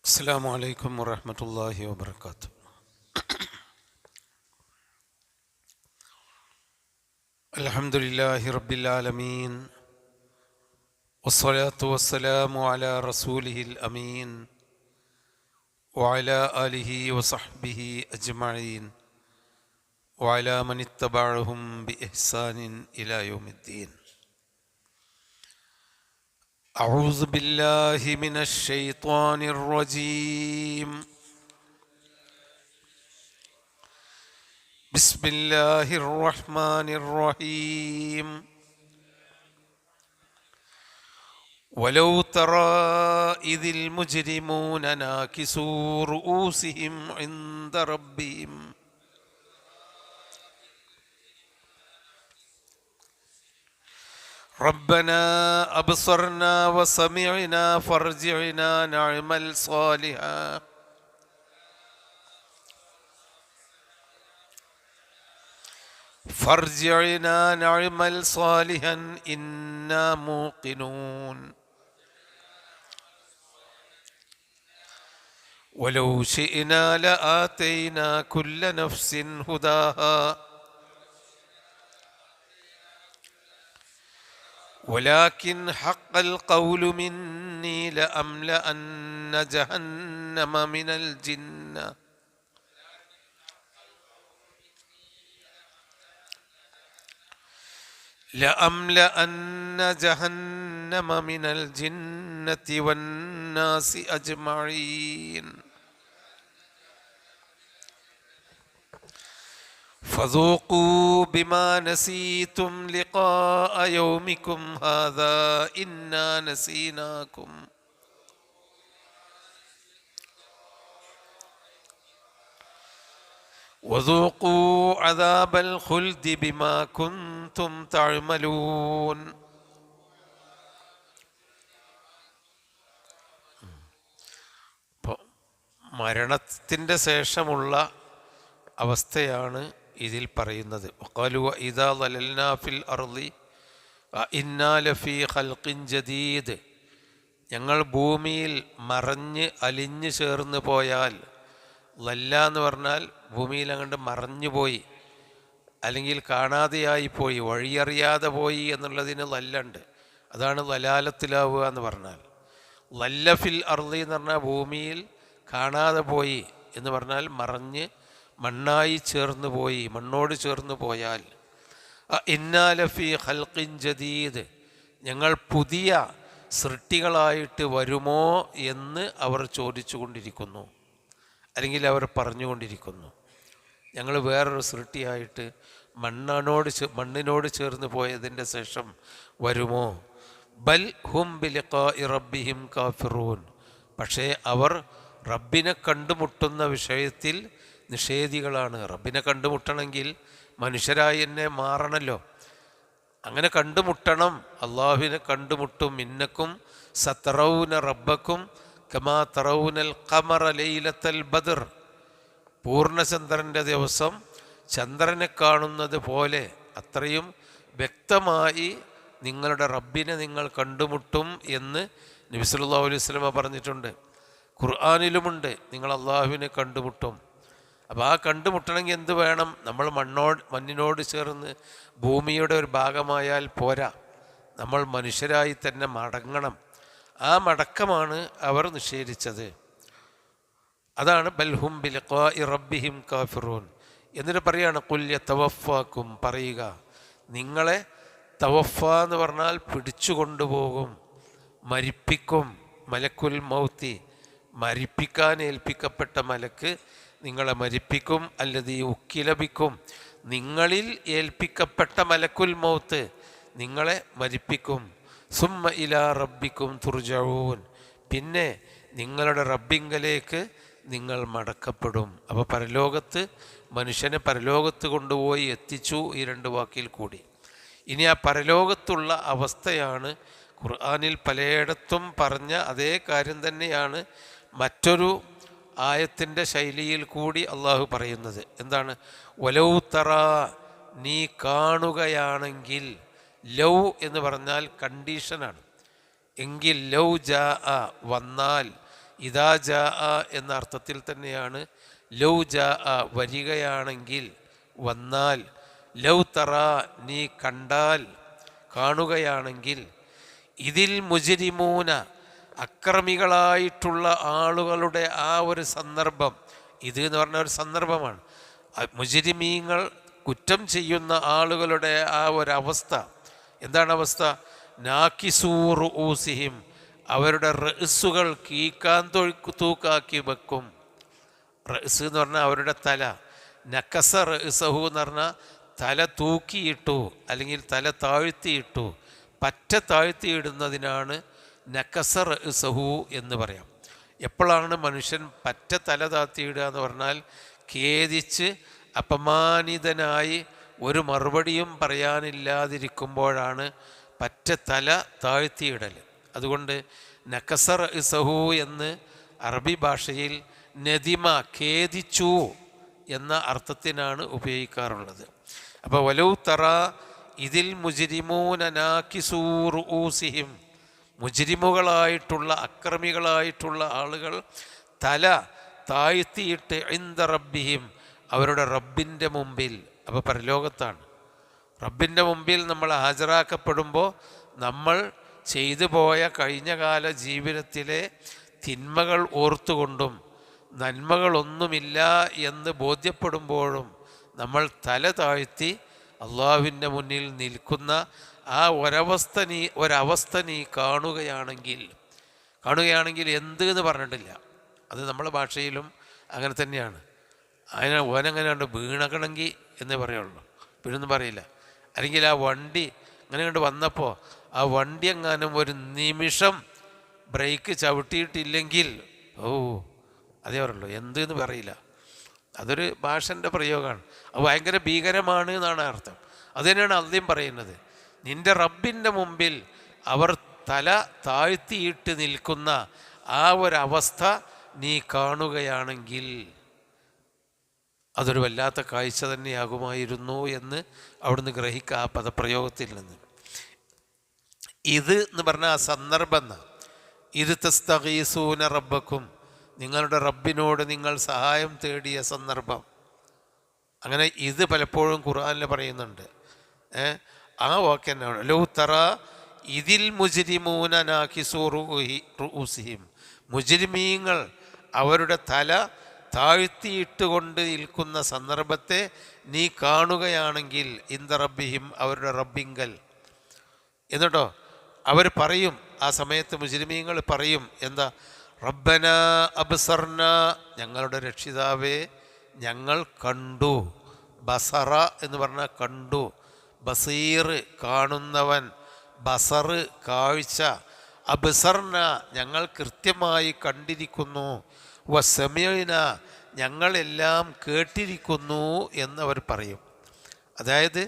السلام عليكم ورحمة الله وبركاته. الحمد لله رب العالمين، والصلاة والسلام على رسوله الأمين وعلى آله وصحبه أجمعين وعلى من اتبعهم بإحسان إلى يوم الدين. أعوذ بالله من الشيطان الرجيم. بسم الله الرحمن الرحيم. ولو ترى إذ المجرمون ناكسوا رؤوسهم عند ربهم ربنا أبصرنا وسمعنا فارجعنا نعمل صالحا إنا موقنون. ولو شئنا لآتينا كل نفس هداها ولكن حق القول مني لأملأن جهنم من الجنة والناس أجمعين فذوقوا بما نسيتم لقاء يومكم هذا إنا نسيناكم وذوقوا عذاب الخلد بما كنتم تعملون. മരണത്തിൻ്റെ ശേഷമുള്ള അവസ്ഥയാണ് ഇതിൽ പറയുന്നത്. വഖാലു ഇദാ ളലൽനാ ഫിൽ അർളി ഇന്നാ ലഫീ ഖൽഖിൻ ജദീദ്. ഞങ്ങൾ ഭൂമിയിൽ മറഞ്ഞ് അലിഞ്ഞു ചേർന്ന് പോയാൽ, ലല്ല എന്ന് പറഞ്ഞാൽ ഭൂമിയിൽ അങ്ങോട്ട് മറഞ്ഞു പോയി, അല്ലെങ്കിൽ കാണാതെയായിപ്പോയി, വഴിയറിയാതെ പോയി എന്നുള്ളതിന് ലല്ലുണ്ട്. അതാണ് ലലാലത്തിലാവുക എന്ന് പറഞ്ഞാൽ. ലല്ല ഫിൽ അർളി എന്ന് പറഞ്ഞാൽ ഭൂമിയിൽ കാണാതെ പോയി എന്ന് പറഞ്ഞാൽ മറഞ്ഞ് മണ്ണായി ചേർന്ന് പോയി, മണ്ണോട് ചേർന്ന് പോയാൽ. ഇന്നാ ലഫീ ഖൽഖിൻ ജദീദ്, ഞങ്ങൾ പുതിയ സൃഷ്ടികളായിട്ട് വരുമോ എന്ന് അവർ ചോദിച്ചു കൊണ്ടിരിക്കുന്നു, അല്ലെങ്കിൽ അവർ പറഞ്ഞുകൊണ്ടിരിക്കുന്നു. ഞങ്ങൾ വേറൊരു സൃഷ്ടിയായിട്ട് മണ്ണിനോട് ചേർന്ന് പോയതിൻ്റെ ശേഷം വരുമോ? ബൽ ഹും ബിലിഖാഇ റബ്ബിഹിം കാഫിറൂൻ. പക്ഷേ അവർ റബ്ബിനെ കണ്ടുമുട്ടുന്ന വിഷയത്തിൽ നിഷേധികളാണ്. റബ്ബിനെ കണ്ടുമുട്ടണമെങ്കിൽ മനുഷ്യരായി എന്നെ മാറണമല്ലോ. അങ്ങനെ കണ്ടുമുട്ടണം. അള്ളാഹുവിനെ കണ്ടുമുട്ടും. ഇന്നക്കും സതറൗന റബ്ബക്കും കമാ തറൗനൽ ഖമറ ലൈലത്തൽ ബദർ. പൂർണ്ണചന്ദ്രൻ്റെ ദിവസം ചന്ദ്രനെ കാണുന്നത് പോലെ അത്രയും വ്യക്തമായി നിങ്ങളുടെ റബ്ബിനെ നിങ്ങൾ കണ്ടുമുട്ടും എന്ന് നബി സല്ലല്ലാഹു അലൈഹി വസല്ലം പറഞ്ഞിട്ടുണ്ട്. ഖുർആനിലുമുണ്ട്, നിങ്ങൾ അള്ളാഹുവിനെ കണ്ടുമുട്ടും. അപ്പോൾ ആ കണ്ടുമുട്ടണമെങ്കിൽ എന്ത് വേണം? നമ്മൾ മണ്ണിനോട് ചേർന്ന് ഭൂമിയുടെ ഒരു ഭാഗമായാൽ പോരാ, നമ്മൾ മനുഷ്യരായി തന്നെ മടങ്ങണം. ആ മടക്കമാണ് അവർ നിഷേധിച്ചത്. അതാണ് ബൽഹും ബിലിഖാഇ റബ്ബിഹിം കാഫിറൂൻ. എന്നിട്ട് പറയാണ് ഖുൽ യതവഫാക്കും, പറയുക, നിങ്ങളെ തവഫ എന്ന് പറഞ്ഞാൽ പിടിച്ചു കൊണ്ടുപോകും, മരിപ്പിക്കും. മലക്കുൽ മൗത്തി, മരിപ്പിക്കാൻ ഏൽപ്പിക്കപ്പെട്ട മലക്ക് നിങ്ങളെ മരിപ്പിക്കും. അല്ലദീ ഉക്കിലബിക്കും, നിങ്ങളിൽ ഏൽപ്പിക്കപ്പെട്ട മലക്കുൽ മൗത്ത് നിങ്ങളെ മരിപ്പിക്കും. സുമ്മ ഇലാ റബ്ബിക്കും തുർജഊൻ, പിന്നെ നിങ്ങളുടെ റബ്ബിങ്കലേക്ക് നിങ്ങൾ മടക്കപ്പെടും. അപ്പോൾ പരലോകത്ത് മനുഷ്യനെ പരലോകത്ത് കൊണ്ടുപോയി എത്തിച്ചു, ഈ രണ്ട് വാക്കിൽ കൂടി. ഇനി ആ പരലോകത്തുള്ള അവസ്ഥയാണ് ഖുർആനിൽ പലയിടത്തും പറഞ്ഞ അതേ കാര്യം തന്നെയാണ് മറ്റൊരു ആയത്തിൻ്റെ ശൈലിയിൽ കൂടി അള്ളാഹു പറയുന്നത്. എന്താണ്? വലൗ തറ, നീ കാണുകയാണെങ്കിൽ. ലൗ എന്ന് പറഞ്ഞാൽ കണ്ടീഷനാണ്. എങ്കിൽ ലൗ ജാ, വന്നാൽ, ഇദാ ജാ എന്ന അർത്ഥത്തിൽ തന്നെയാണ് ലൗ ജാ വരികയാണെങ്കിൽ, വന്നാൽ, ലൗ തറ നീ കണ്ടാൽ, കാണുകയാണെങ്കിൽ, ഇതിൽ മുജ്രിമൂന അക്രമികളായിട്ടുള്ള ആളുകളുടെ ആ ഒരു സന്ദർഭം, ഇത് എന്ന് പറഞ്ഞ ഒരു സന്ദർഭമാണ്. മുജ്രിമീങ്ങൾ കുറ്റം ചെയ്യുന്ന ആളുകളുടെ ആ ഒരവസ്ഥ എന്താണ് അവസ്ഥ? നാക്കിസൂർ ഊസിഹിം, അവരുടെ റഅ്സുകൾ കീക്കാൻ തൂക്കാക്കി വെക്കും. റഅ്സ് എന്ന് പറഞ്ഞാൽ അവരുടെ തല. നക്കസ റഅ്സഹു എന്ന് പറഞ്ഞാൽ തല തൂക്കിയിട്ടു അല്ലെങ്കിൽ തല താഴ്ത്തിയിട്ടു. പറ്റ താഴ്ത്തിയിടുന്നതിനാണ് നക്കസ റഅ്സഹു എന്ന് പറയാം. എപ്പോഴാണ് മനുഷ്യൻ പറ്റ തല താഴ്ത്തിയിടുക എന്ന് പറഞ്ഞാൽ ഖേദിച്ച് അപമാനിതനായി ഒരു മറുപടിയും പറയാനില്ലാതിരിക്കുമ്പോഴാണ് പറ്റ തല താഴ്ത്തിയിടൽ. അതുകൊണ്ട് നക്കസ റഅ്സഹു എന്ന് അറബി ഭാഷയിൽ നദിമ, ഖേദിച്ചു എന്ന അർത്ഥത്തിനാണ് ഉപയോഗിക്കാറുള്ളത്. അപ്പോൾ വലൗ തറ ഇതിൽ മുജ്രിമൂന നാകിസൂ റൂസിഹിം, മുജ്രിമുകളായിട്ടുള്ള അക്രമികളായിട്ടുള്ള ആളുകൾ തല താഴ്ത്തിയിട്ട് ഇൻദ റബ്ബിഹിം, അവരുടെ റബ്ബിൻ്റെ മുമ്പിൽ. അപ്പോൾ പരലോകത്താണ്. റബ്ബിൻ്റെ മുമ്പിൽ നമ്മൾ ഹാജരാക്കപ്പെടുമ്പോൾ നമ്മൾ ചെയ്തു പോയ കഴിഞ്ഞകാല ജീവിതത്തിലെ തിന്മകൾ ഓർത്തുകൊണ്ടും നന്മകളൊന്നുമില്ല എന്ന് ബോധ്യപ്പെടുമ്പോഴും നമ്മൾ താഴ്ത്തി അള്ളാഹുവിൻ്റെ മുന്നിൽ നിൽക്കുന്ന ആ ഒരവസ്ഥ നീ കാണുകയാണെങ്കിൽ എന്ത് എന്ന് പറഞ്ഞിട്ടില്ല. അത് നമ്മളെ ഭാഷയിലും അങ്ങനെ തന്നെയാണ്. ഓനങ്ങനെയുണ്ട് വീണകണമെങ്കിൽ എന്നേ പറയുള്ളൂ, വീണൊന്നും പറയില്ല. അല്ലെങ്കിൽ ആ വണ്ടി അങ്ങനെ കണ്ട് വന്നപ്പോൾ ആ വണ്ടി എങ്ങാനും ഒരു നിമിഷം ബ്രേക്ക് ചവിട്ടിയിട്ടില്ലെങ്കിൽ അതേ പറയുള്ളൂ, എന്ത് എന്ന് പറയില്ല. അതൊരു ഭാഷൻ്റെ പ്രയോഗമാണ്. അത് ഭയങ്കര ഭീകരമാണ് എന്നാണ് അർത്ഥം. അത് തന്നെയാണ് ആദ്യം പറയുന്നത്. നിൻ്റെ റബ്ബിൻ്റെ മുമ്പിൽ അവർ തല താഴ്ത്തിയിട്ട് നിൽക്കുന്ന ആ ഒരവസ്ഥ നീ കാണുകയാണെങ്കിൽ അതൊരു വല്ലാത്ത കാഴ്ച തന്നെയാകുമായിരുന്നു എന്ന് അവിടുന്ന് ഗ്രഹിക്കുക ആ പദപ്രയോഗത്തിൽ നിന്ന്. ഇത് എന്ന് പറഞ്ഞാൽ ആ സന്ദർഭം എന്നാ. ഇത് തസ്തഗീസൂന റബ്ബക്കും, നിങ്ങളുടെ റബ്ബിനോട് നിങ്ങൾ സഹായം തേടിയ സന്ദർഭം. അങ്ങനെ ഇത് പലപ്പോഴും ഖുർആനിൽ പറയുന്നുണ്ട്. ആ വാക്ക് തന്നെയാണ് ലൗ തറ ഇതിൽ മുജ്രിമൂന നാകിസൂ റൂസിഹിം, മുജ്രിമീങ്ങൾ അവരുടെ തല താഴ്ത്തിയിട്ടുകൊണ്ട് നിൽക്കുന്ന സന്ദർഭത്തെ നീ കാണുകയാണെങ്കിൽ ഇന്ദ റബ്ബിഹിം, അവരുടെ റബ്ബിങ്കൽ. എന്നിട്ടോ അവർ പറയും, ആ സമയത്ത് മുജ്രിമീങ്ങൾ പറയും എന്താ? റബ്ബന അബ്സർന, ഞങ്ങളുടെ രക്ഷിതാവേ ഞങ്ങൾ കണ്ടു. ബസറ എന്ന് പറഞ്ഞാൽ കണ്ടു. ബസീർ കാണുന്നവൻ, ബസർ കാഴ്ച. അബ്സർന ഞങ്ങൾ കൃത്യമായി കണ്ടിരിക്കുന്നു. വസമിഅന ഞങ്ങളെല്ലാം കേട്ടിരിക്കുന്നു എന്നവർ പറയും. അതായത്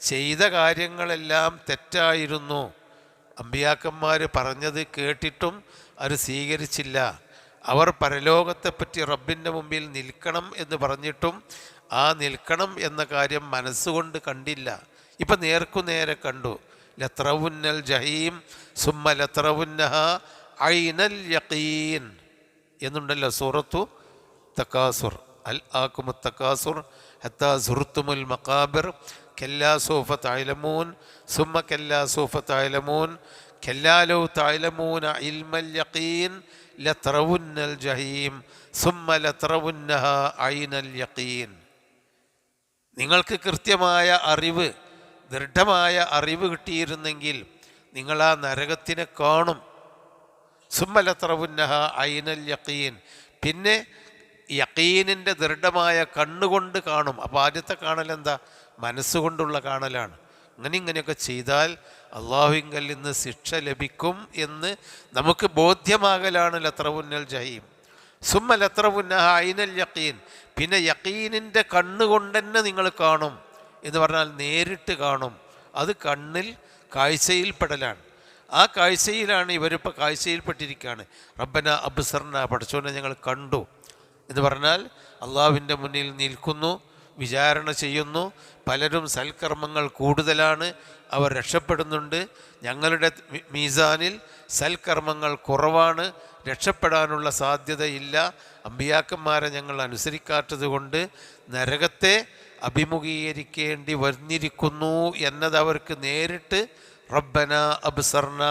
ചെയ്ത കാര്യങ്ങളെല്ലാം തെറ്റായിരുന്നു. അമ്പിയാക്കന്മാർ പറഞ്ഞത് കേട്ടിട്ടും അവർ സ്വീകരിച്ചില്ല. അവർ പരലോകത്തെപ്പറ്റി റബ്ബിൻ്റെ മുമ്പിൽ നിൽക്കണം എന്ന് പറഞ്ഞിട്ടും ആ നിൽക്കണം എന്ന കാര്യം മനസ്സുകൊണ്ട് കണ്ടില്ല. ഇപ്പം നേർക്കുനേരെ കണ്ടു. ലത്രവുന്നൽ ജഹീം സുമ്മ ലത്രവുന്നഹ ഐനൽ യഖീൻ എന്നുണ്ടല്ലോ സൂറത്തു തക്കാസുർ. അൽ ആക്കുമു തക്കാസുർ ഹത്താ സുർത്തുമുൽ മഖാബിർ കല്ലാ സൗഫ തഅലമൂൻ സുമ്മ കല്ലാ സൗഫ തഅലമൂൻ കല്ലാ ലൗ തഅലമൂന ഇൽമൽ യഖീൻ ലത്രവുന്നൽ ജഹീം സുമ്മ ലത്രവുന്നഹ ഐനൽ യഖീൻ. നിങ്ങൾക്ക് കൃത്യമായ അറിവ്, ദൃഢമായ അറിവ് കിട്ടിയിരുന്നെങ്കിൽ നിങ്ങൾ ആ നരകത്തിനെ കാണും. സുമ്മ ലത്രവുന്നഹ ഐനൽ യഖീൻ, പിന്നെ യഖീനിൻ്റെ ദൃഢമായ കണ്ണുകൊണ്ട് കാണും. അപ്പോൾ ആദ്യത്തെ കാണൽ എന്താ? മനസ്സുകൊണ്ടുള്ള കാണലാണ്. ഇങ്ങനെയൊക്കെ ചെയ്താൽ അള്ളാഹുവിങ്കൽ നിന്ന് ശിക്ഷ ലഭിക്കും എന്ന് നമുക്ക് ബോധ്യമാകലാണ് ലത്രവുന്നൽ ജഹീം. സുമ്മ ലത്രവുന്നഹ ഐനൽ യഖീൻ, പിന്നെ യഖീനിൻ്റെ കണ്ണുകൊണ്ട് തന്നെ നിങ്ങൾ കാണും എന്ന് പറഞ്ഞാൽ നേരിട്ട് കാണും. അത് കണ്ണിൽ കാഴ്ചയിൽപ്പെടലാണ്. ആ കാഴ്ചയിലാണ് ഇവരിപ്പോൾ കാഴ്ചയിൽപ്പെട്ടിരിക്കുകയാണ്. റബ്ബന അബ്സർന, പഠിച്ചോനെ ഞങ്ങൾ കണ്ടു എന്ന് പറഞ്ഞാൽ അള്ളാഹുവിൻ്റെ മുന്നിൽ നിൽക്കുന്നു. വിചാരണ ചെയ്യുന്നു. പലരും സൽക്കർമ്മങ്ങൾ കൂടുതലാണ്, അവർ രക്ഷപ്പെടുന്നുണ്ട്. ഞങ്ങളുടെ മീസാനിൽ സൽക്കർമ്മങ്ങൾ കുറവാണ്, രക്ഷപ്പെടാനുള്ള സാധ്യതയില്ല. അമ്പിയാക്കന്മാരെ ഞങ്ങൾ അനുസരിക്കാത്തത് കൊണ്ട് നരകത്തെ അഭിമുഖീകരിക്കേണ്ടി വന്നിരിക്കുന്നു എന്നത് അവർക്ക് നേരിട്ട് റബ്ബന അബ്സർന,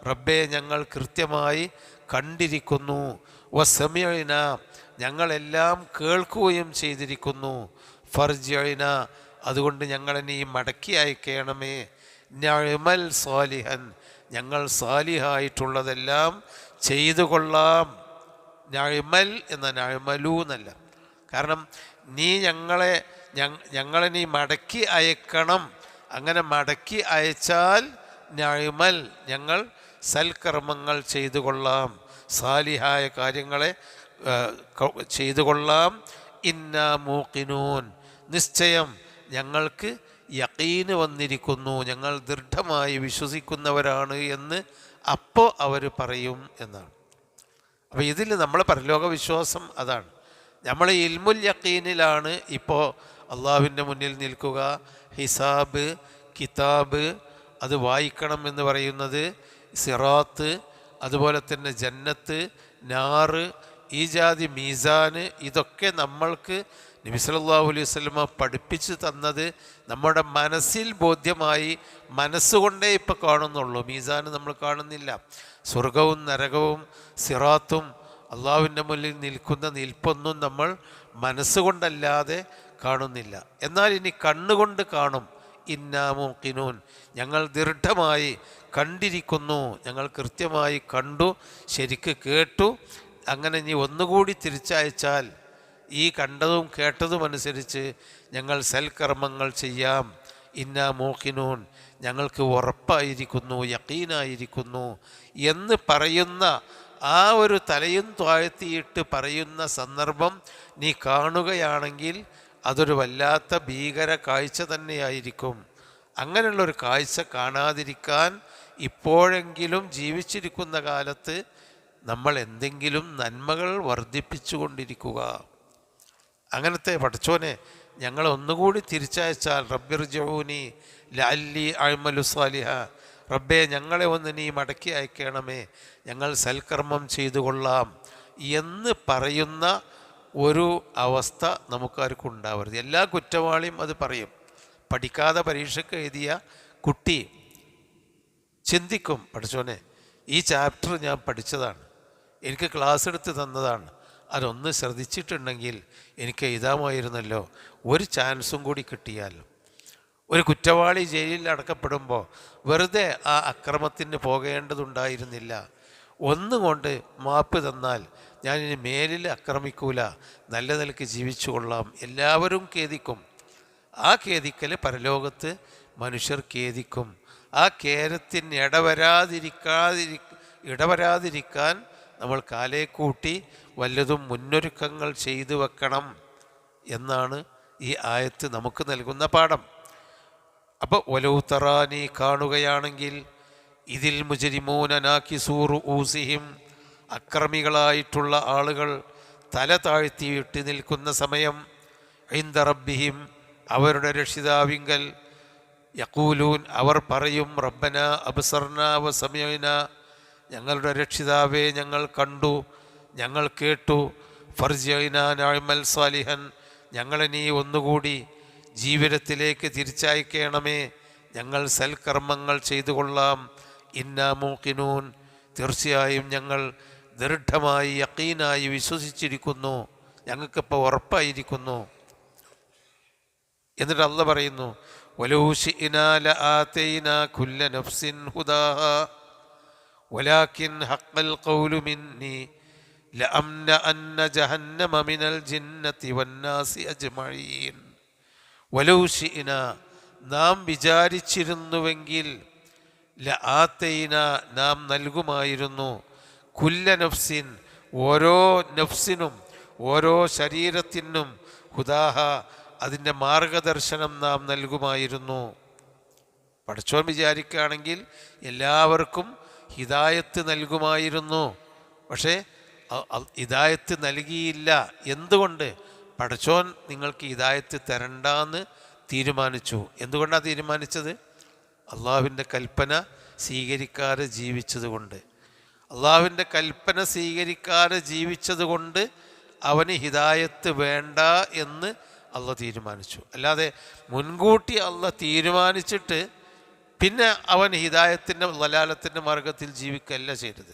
റബ്ബെ ഞങ്ങൾ കൃത്യമായി കണ്ടിരിക്കുന്നു, വസമിഅന ഞങ്ങളെല്ലാം കേൾക്കുകയും ചെയ്തിരിക്കുന്നു, ഫർജിഅന അതുകൊണ്ട് ഞങ്ങളെ നീ മടക്കി അയക്കണമേ, നഅമൽ സാലിഹൻ ഞങ്ങൾ സാലിഹായിട്ടുള്ളതെല്ലാം ചെയ്തു കൊള്ളാം. നഅമൽ എന്ന നഅമലു എന്നല്ല, കാരണം നീ ഞങ്ങളെ നീ മടക്കി അയക്കണം. അങ്ങനെ മടക്കി അയച്ചാൽ നഅമൽ ഞങ്ങൾ സൽക്കർമ്മങ്ങൾ ചെയ്തു കൊള്ളാം, സാലിഹായ കാര്യങ്ങളെ ചെയ്തു കൊള്ളാം. ഇന്നാ മൂഖിനൂൻ നിശ്ചയം ഞങ്ങൾക്ക് യഖീന് വന്നിരിക്കുന്നു, ഞങ്ങൾ ദൃഢമായി വിശ്വസിക്കുന്നവരാണ് എന്ന് അപ്പോൾ അവർ പറയും എന്നാണ്. അപ്പോൾ ഇതിൽ നമ്മൾ പരലോക വിശ്വാസം അതാണ്. നമ്മൾ ഇൽമുൽ യഖീനിലാണ് ഇപ്പോൾ അള്ളാഹുവിൻ്റെ മുന്നിൽ നിൽക്കുക, ഹിസാബ്, കിതാബ് അത് വായിക്കണം എന്ന് പറയുന്നത്, സിറാത്ത്, അതുപോലെ തന്നെ ജന്നത്ത്, നാറ്, ഈ ജാതി മീസാന്, ഇതൊക്കെ നമ്മൾക്ക് നബി സല്ലല്ലാഹു അലൈഹി വസല്ലമ പഠിപ്പിച്ചു തന്നത് നമ്മുടെ മനസ്സിൽ ബോധ്യമായി മനസ്സുകൊണ്ടേ ഇപ്പോൾ കാണുന്നുള്ളൂ. മീസാന് നമ്മൾ കാണുന്നില്ല. സ്വർഗവും നരകവും സിറാത്തും അള്ളാഹുവിൻ്റെ മുന്നിൽ നിൽക്കുന്ന നിൽപ്പൊന്നും നമ്മൾ മനസ്സുകൊണ്ടല്ലാതെ കാണുന്നില്ല. എന്നാൽ ഇനി കണ്ണുകൊണ്ട് കാണും. ഇന്നാ മൂഖിനൂൻ ഞങ്ങൾ ദൃഢമായി കണ്ടിരിക്കുന്നു, ഞങ്ങൾ കൃത്യമായി കണ്ടു, ശരിക്ക് കേട്ടു. അങ്ങനെ ഇനി ഒന്നുകൂടി തിരിച്ചയച്ചാൽ ഈ കണ്ടതും കേട്ടതും അനുസരിച്ച് ഞങ്ങൾ സൽക്കർമ്മങ്ങൾ ചെയ്യാം. ഇന്നാ മൂഖിനൂൻ ഞങ്ങൾക്ക് ഉറപ്പായിരിക്കുന്നു, യഖീനായിരിക്കുന്നു എന്ന് പറയുന്ന ആ ഒരു തലയും താഴ്ത്തിയിട്ട് പറയുന്ന സന്ദർഭം നീ കാണുകയാണെങ്കിൽ അതൊരു വല്ലാത്ത ഭീകര കാഴ്ച തന്നെയായിരിക്കും. അങ്ങനെയുള്ളൊരു കാഴ്ച കാണാതിരിക്കാൻ ഇപ്പോഴെങ്കിലും ജീവിച്ചിരിക്കുന്ന കാലത്ത് നമ്മൾ എന്തെങ്കിലും നന്മകൾ വർദ്ധിപ്പിച്ചു കൊണ്ടിരിക്കുക. അങ്ങനത്തെ പടച്ചോനെ ഞങ്ങൾ ഒന്നുകൂടി തിരിച്ചയച്ചാൽ റബ്ബിർജിഊനി ലഅല്ലി അഅ്മലു സാലിഹ, റബ്ബേ ഞങ്ങളെ ഒന്ന് നീ മടക്കി അയക്കണമേ, ഞങ്ങൾ സൽക്കർമ്മം ചെയ്തു കൊള്ളാം എന്ന് പറയുന്ന ഒരു അവസ്ഥ നമുക്കാർക്കും ഉണ്ടാവരുത്. എല്ലാ കുറ്റവാളിയും അത് പറയും. പഠിക്കാതെ പരീക്ഷയ്ക്ക് എഴുതിയ കുട്ടി ചിന്തിക്കും, പഠിച്ചോനെ ഈ ചാപ്റ്റർ ഞാൻ പഠിച്ചതാണ്, എനിക്ക് ക്ലാസ് എടുത്ത് തന്നതാണ്, അതൊന്ന് ശ്രദ്ധിച്ചിട്ടുണ്ടെങ്കിൽ എനിക്ക് എഴുതാമായിരുന്നല്ലോ, ഒരു ചാൻസും കൂടി കിട്ടിയാലോ. ഒരു കുറ്റവാളി ജയിലിൽ അടക്കപ്പെടുമ്പോൾ വെറുതെ ആ അക്രമത്തിന് പോകേണ്ടതുണ്ടായിരുന്നില്ല. ഒന്നുകൊണ്ട് മാപ്പ് തന്നാൽ ഞാനിനി മേലിൽ ആക്രമിക്കൂല, നല്ല നിലയ്ക്ക് ജീവിച്ചു കൊള്ളാം, എല്ലാവരും ഖേദിക്കും. ആ ഖേദിക്കൽ പരലോകത്ത് മനുഷ്യർ ഖേദിക്കും. ആ ഖേദത്തിന് ഇടവരാതിരിക്കാൻ നമ്മൾ കാലേ കൂട്ടി വല്ലതും മുന്നൊരുക്കങ്ങൾ ചെയ്തു വെക്കണം എന്നാണ് ഈ ആയത്ത് നമുക്ക് നൽകുന്ന പാഠം. അപ്പോൾ വലൗതറാനി കാണുകയാണെങ്കിൽ ഇതിൽ മുജ്രിമൂന നാകിസൂ റൂസിഹിം അക്രമികളായിട്ടുള്ള ആളുകൾ തല താഴ്ത്തിയിട്ട് നിൽക്കുന്ന സമയം, ഇൻദ റബ്ബിഹിം അവരുടെ രക്ഷിതാവിങ്കൽ, യഖൂലൂൻ അവർ പറയും, റബ്ബന അബ്സർന വസമിഅന ഞങ്ങളുടെ രക്ഷിതാവേ ഞങ്ങൾ കണ്ടു, ഞങ്ങൾ കേട്ടു, ഫർജിഅന നഅമൽ സാലിഹൻ ഞങ്ങളെ നീ ഒന്നുകൂടി ജീവിതത്തിലേക്ക് തിരിച്ചയക്കണമേ, ഞങ്ങൾ സൽക്കർമ്മങ്ങൾ ചെയ്തു കൊള്ളാം. ഇന്നാ മൂഖിനൂൻ തീർച്ചയായും ഞങ്ങൾ ദൃഢമായി യഖീനായി വിശ്വസിച്ചിരിക്കുന്നു, ഞങ്ങൾക്കിപ്പോൾ ഉറപ്പായിരിക്കുന്നു. എന്നിട്ട് അല്ലാഹ് പറയുന്നു, വലൗ ശിഅനാ ലആതൈനാ കുല്ല നഫ്സിൻ ഹുദാഹാ വലാകിൻ ഹഖൽ ഖൗലു മിന്നി ലഅംനഅന്ന ജഹന്നമ മിനൽ ജിന്നതി വന്നാസി അജ്മഈൻ. വലൗ ശിഅനാ നാം വിചാരിച്ചിരുന്നുവെങ്കിൽ, ലആതൈനാ നാം നൽകുമായിരുന്നു, കുല്ല നഫ്സിൻ ഓരോ നഫ്സിനും ഓരോ ശരീരത്തിനും, ഹുദാഹ അതിൻ്റെ മാർഗദർശനം നാം നൽകുമായിരുന്നു. പടച്ചോൻ വിചാരിക്കുകയാണെങ്കിൽ എല്ലാവർക്കും ഹിദായത്ത് നൽകുമായിരുന്നു. പക്ഷേ ഹിദായത്ത് നൽകിയില്ല. എന്തുകൊണ്ട്? പടച്ചോൻ നിങ്ങൾക്ക് ഹിദായത്ത് തരണ്ടാന്ന് തീരുമാനിച്ചു. എന്തുകൊണ്ടാണ് തീരുമാനിച്ചത്? അള്ളാഹുവിൻ്റെ കൽപ്പന സ്വീകരിക്കാതെ ജീവിച്ചത് കൊണ്ട്. അള്ളാഹുവിൻ്റെ കൽപ്പന സ്വീകരിക്കാതെ ജീവിച്ചത് കൊണ്ട് അവന് ഹിദായത്ത് വേണ്ട എന്ന് അള്ളാഹ് തീരുമാനിച്ചു. അല്ലാതെ മുൻകൂട്ടി അള്ളാഹ് തീരുമാനിച്ചിട്ട് പിന്നെ അവൻ ഹിദായത്തിൻ്റെ ദലാലത്തിൻ്റെ മാർഗത്തിൽ ജീവിക്കുകയല്ല ചെയ്തത്.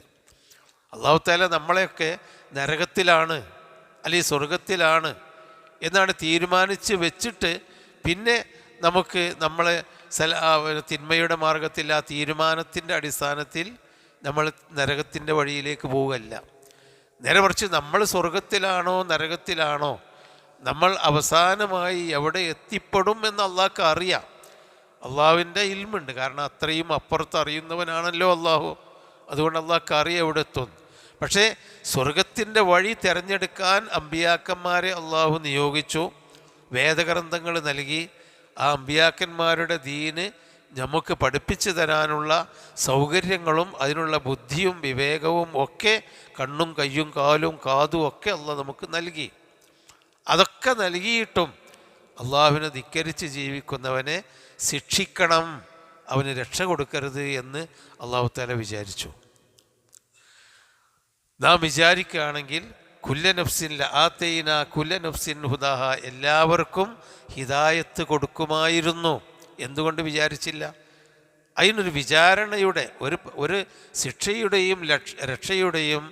അള്ളാഹു തആല നമ്മളെയൊക്കെ നരകത്തിലാണ് അല്ലെങ്കിൽ സ്വർഗത്തിലാണ് എന്നാണ് തീരുമാനിച്ച് വെച്ചിട്ട് പിന്നെ നമുക്ക് നമ്മളെ തിന്മയുടെ മാർഗത്തിൽ ആ തീരുമാനത്തിൻ്റെ അടിസ്ഥാനത്തിൽ നമ്മൾ നരകത്തിൻ്റെ വഴിയിലേക്ക് പോവുകയല്ല. നേരെ മറിച്ച് നമ്മൾ സ്വർഗത്തിലാണോ നരകത്തിലാണോ, നമ്മൾ അവസാനമായി എവിടെ എത്തിപ്പെടും എന്ന് അള്ളാഹ്ക്ക് അറിയാം. അള്ളാഹുവിൻ്റെ ഇൽമുണ്ട്. കാരണം അത്രയും അപ്പുറത്ത് അറിയുന്നവനാണല്ലോ അള്ളാഹു. അതുകൊണ്ട് അള്ളാഹ്ക്ക് അറിയാം എവിടെ എത്തുന്നു. പക്ഷേ സ്വർഗത്തിൻ്റെ വഴി തിരഞ്ഞെടുക്കാൻ അമ്പിയാക്കന്മാരെ അള്ളാഹു നിയോഗിച്ചു, വേദഗ്രന്ഥങ്ങൾ നൽകി. ആ അമ്പിയാക്കന്മാരുടെ ദീന് നമുക്ക് പഠിപ്പിച്ചു തരാനുള്ള സൗകര്യങ്ങളും അതിനുള്ള ബുദ്ധിയും വിവേകവും ഒക്കെ കണ്ണും കയ്യും കാലും കാതും ഒക്കെ അള്ളാഹ് നമുക്ക് നൽകി. അതൊക്കെ നൽകിയിട്ടും അള്ളാഹുവിനെ ധിക്കരിച്ച് ജീവിക്കുന്നവനെ ശിക്ഷിക്കണം, അവന് രക്ഷ കൊടുക്കരുത് എന്ന് അള്ളാഹു തആല വിചാരിച്ചു. നാം വിചാരിക്കുകയാണെങ്കിൽ കുല്ല നഫ്സിൻ ലആതൈന കുല്ല നഫ്സിൻ ഹുദാഹ, എല്ലാവർക്കും ഹിദായത്ത് കൊടുക്കുമായിരുന്നു. എന്തുകൊണ്ട് വിചാരിച്ചില്ല? അതിനൊരു വിചാരണയുടെ ഒരു ശിക്ഷയുടെയും രക്ഷയുടെയും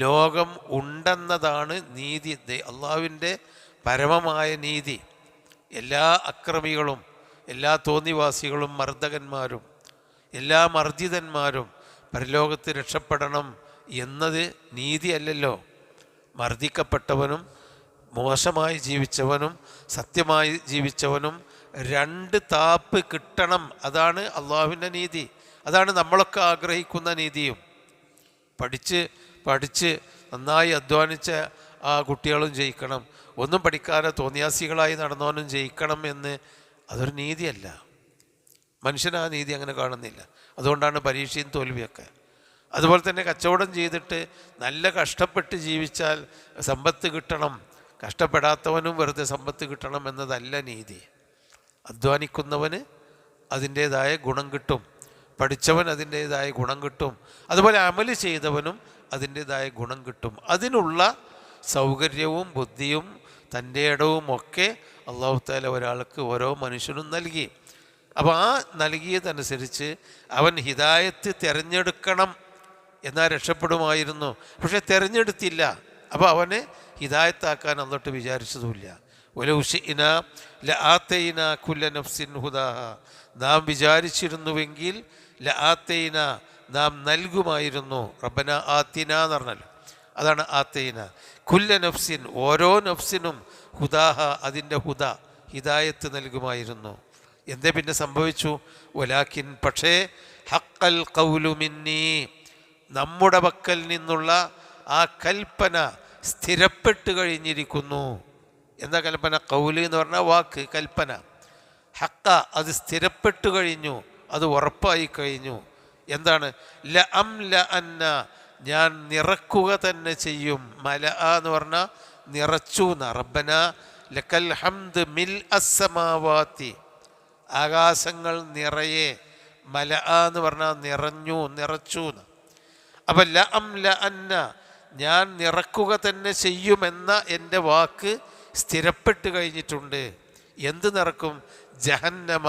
ലോകം ഉണ്ടെന്നതാണ് നീതി, അള്ളാഹുവിൻ്റെ പരമമായ നീതി. എല്ലാ അക്രമികളും എല്ലാ തോന്നിവാസികളും മർദ്ദകന്മാരും എല്ലാ മർദ്ദിതന്മാരും പരലോകത്ത് രക്ഷപ്പെടണം എന്നത് നീതിയല്ലല്ലോ. മർദ്ദിക്കപ്പെട്ടവനും മോശമായി ജീവിച്ചവനും സത്യമായി ജീവിച്ചവനും രണ്ട് താപ്പ് കിട്ടണം. അതാണ് അള്ളാഹുവിൻ്റെ നീതി. അതാണ് നമ്മളൊക്കെ ആഗ്രഹിക്കുന്ന നീതിയും. പഠിച്ച് നന്നായി അധ്വാനിച്ച ആ കുട്ടികളും ജയിക്കണം, ഒന്നും പഠിക്കാതെ തോന്നിയാസികളായി നടന്നവനും ജയിക്കണം എന്ന് അതൊരു നീതിയല്ല. മനുഷ്യൻ ആ നീതി അങ്ങനെ കാണുന്നില്ല. അതുകൊണ്ടാണ് പരീക്ഷയും തോൽവിയൊക്കെ. അതുപോലെ തന്നെ കച്ചവടം ചെയ്തിട്ട് നല്ല കഷ്ടപ്പെട്ട് ജീവിച്ചാൽ സമ്പത്ത് കിട്ടണം, കഷ്ടപ്പെടാത്തവനും വെറുതെ സമ്പത്ത് കിട്ടണം എന്നതല്ല നീതി. അധ്വാനിക്കുന്നവന് അതിൻ്റേതായ ഗുണം കിട്ടും, പഠിച്ചവൻ അതിൻ്റേതായ ഗുണം കിട്ടും, അതുപോലെ അമല് ചെയ്തവനും അതിൻ്റേതായ ഗുണം കിട്ടും. അതിനുള്ള സൗകര്യവും ബുദ്ധിയും തൻ്റെ ഇടവും ഒക്കെ അല്ലാഹു തആല ഒരാൾക്ക് ഓരോ മനുഷ്യനും നൽകി. അപ്പോൾ ആ നൽകിയതനുസരിച്ച് അവൻ ഹിദായത്ത് തിരഞ്ഞെടുക്കണം എന്നാൽ രക്ഷപ്പെടുമായിരുന്നു. പക്ഷെ തിരഞ്ഞെടുത്തില്ല. അപ്പോൾ അവനെ ഹിദായത്താക്കാൻ അന്നിട്ട് വിചാരിച്ചതുമില്ല. വലൗ ശിഅ്നാ ലആതൈനാ കുല്ല നഫ്സിൻ ഹുദാഹ, നാം വിചാരിച്ചിരുന്നുവെങ്കിൽ ലആതൈന, നാം നൽകുമായിരുന്നു. റബ്ബന ആതിന എന്ന് പറഞ്ഞല്ലോ, അതാണ് ആതൈന. കുല്ല നഫ്സിൻ, ഓരോ നഫ്സിനും ഹുദാഹ, അതിൻ്റെ ഹുദ ഹിദായത്ത് നൽകുമായിരുന്നു. എന്തേ പിന്നെ സംഭവിച്ചു? വലാകിൻ, പക്ഷേ ഹഖൽ ഖൗലു മിന്നി, നമ്മുടെ പക്കൽ നിന്നുള്ള ആ കൽപ്പന സ്ഥിരപ്പെട്ട് കഴിഞ്ഞിരിക്കുന്നു. എന്താ കൽപ്പന? ഖൗല് എന്ന് പറഞ്ഞാൽ വാക്ക്, കൽപ്പന. ഹക്ക, അത് സ്ഥിരപ്പെട്ട് കഴിഞ്ഞു, അത് ഉറപ്പായി കഴിഞ്ഞു. എന്താണ്? ലഅംലഅന്ന, ഞാൻ നിറക്കുക തന്നെ ചെയ്യും. മലഅ എന്ന് പറഞ്ഞാൽ നിറച്ചു എന്ന. റബ്ബന ലക്കൽ ഹംദ് മിൽ അസ്സമാവാതി, ആകാശങ്ങൾ നിറയെ. മലഅ എന്ന് പറഞ്ഞാൽ നിറഞ്ഞു, നിറച്ചു എന്ന്. അപ്പം ലഅംലഅന്ന, ഞാൻ നിറക്കുക തന്നെ ചെയ്യുമെന്ന എൻ്റെ വാക്ക് സ്ഥിരപ്പെട്ട് കഴിഞ്ഞിട്ടുണ്ട്. എന്ത് നിറക്കും? ജഹന്നമ,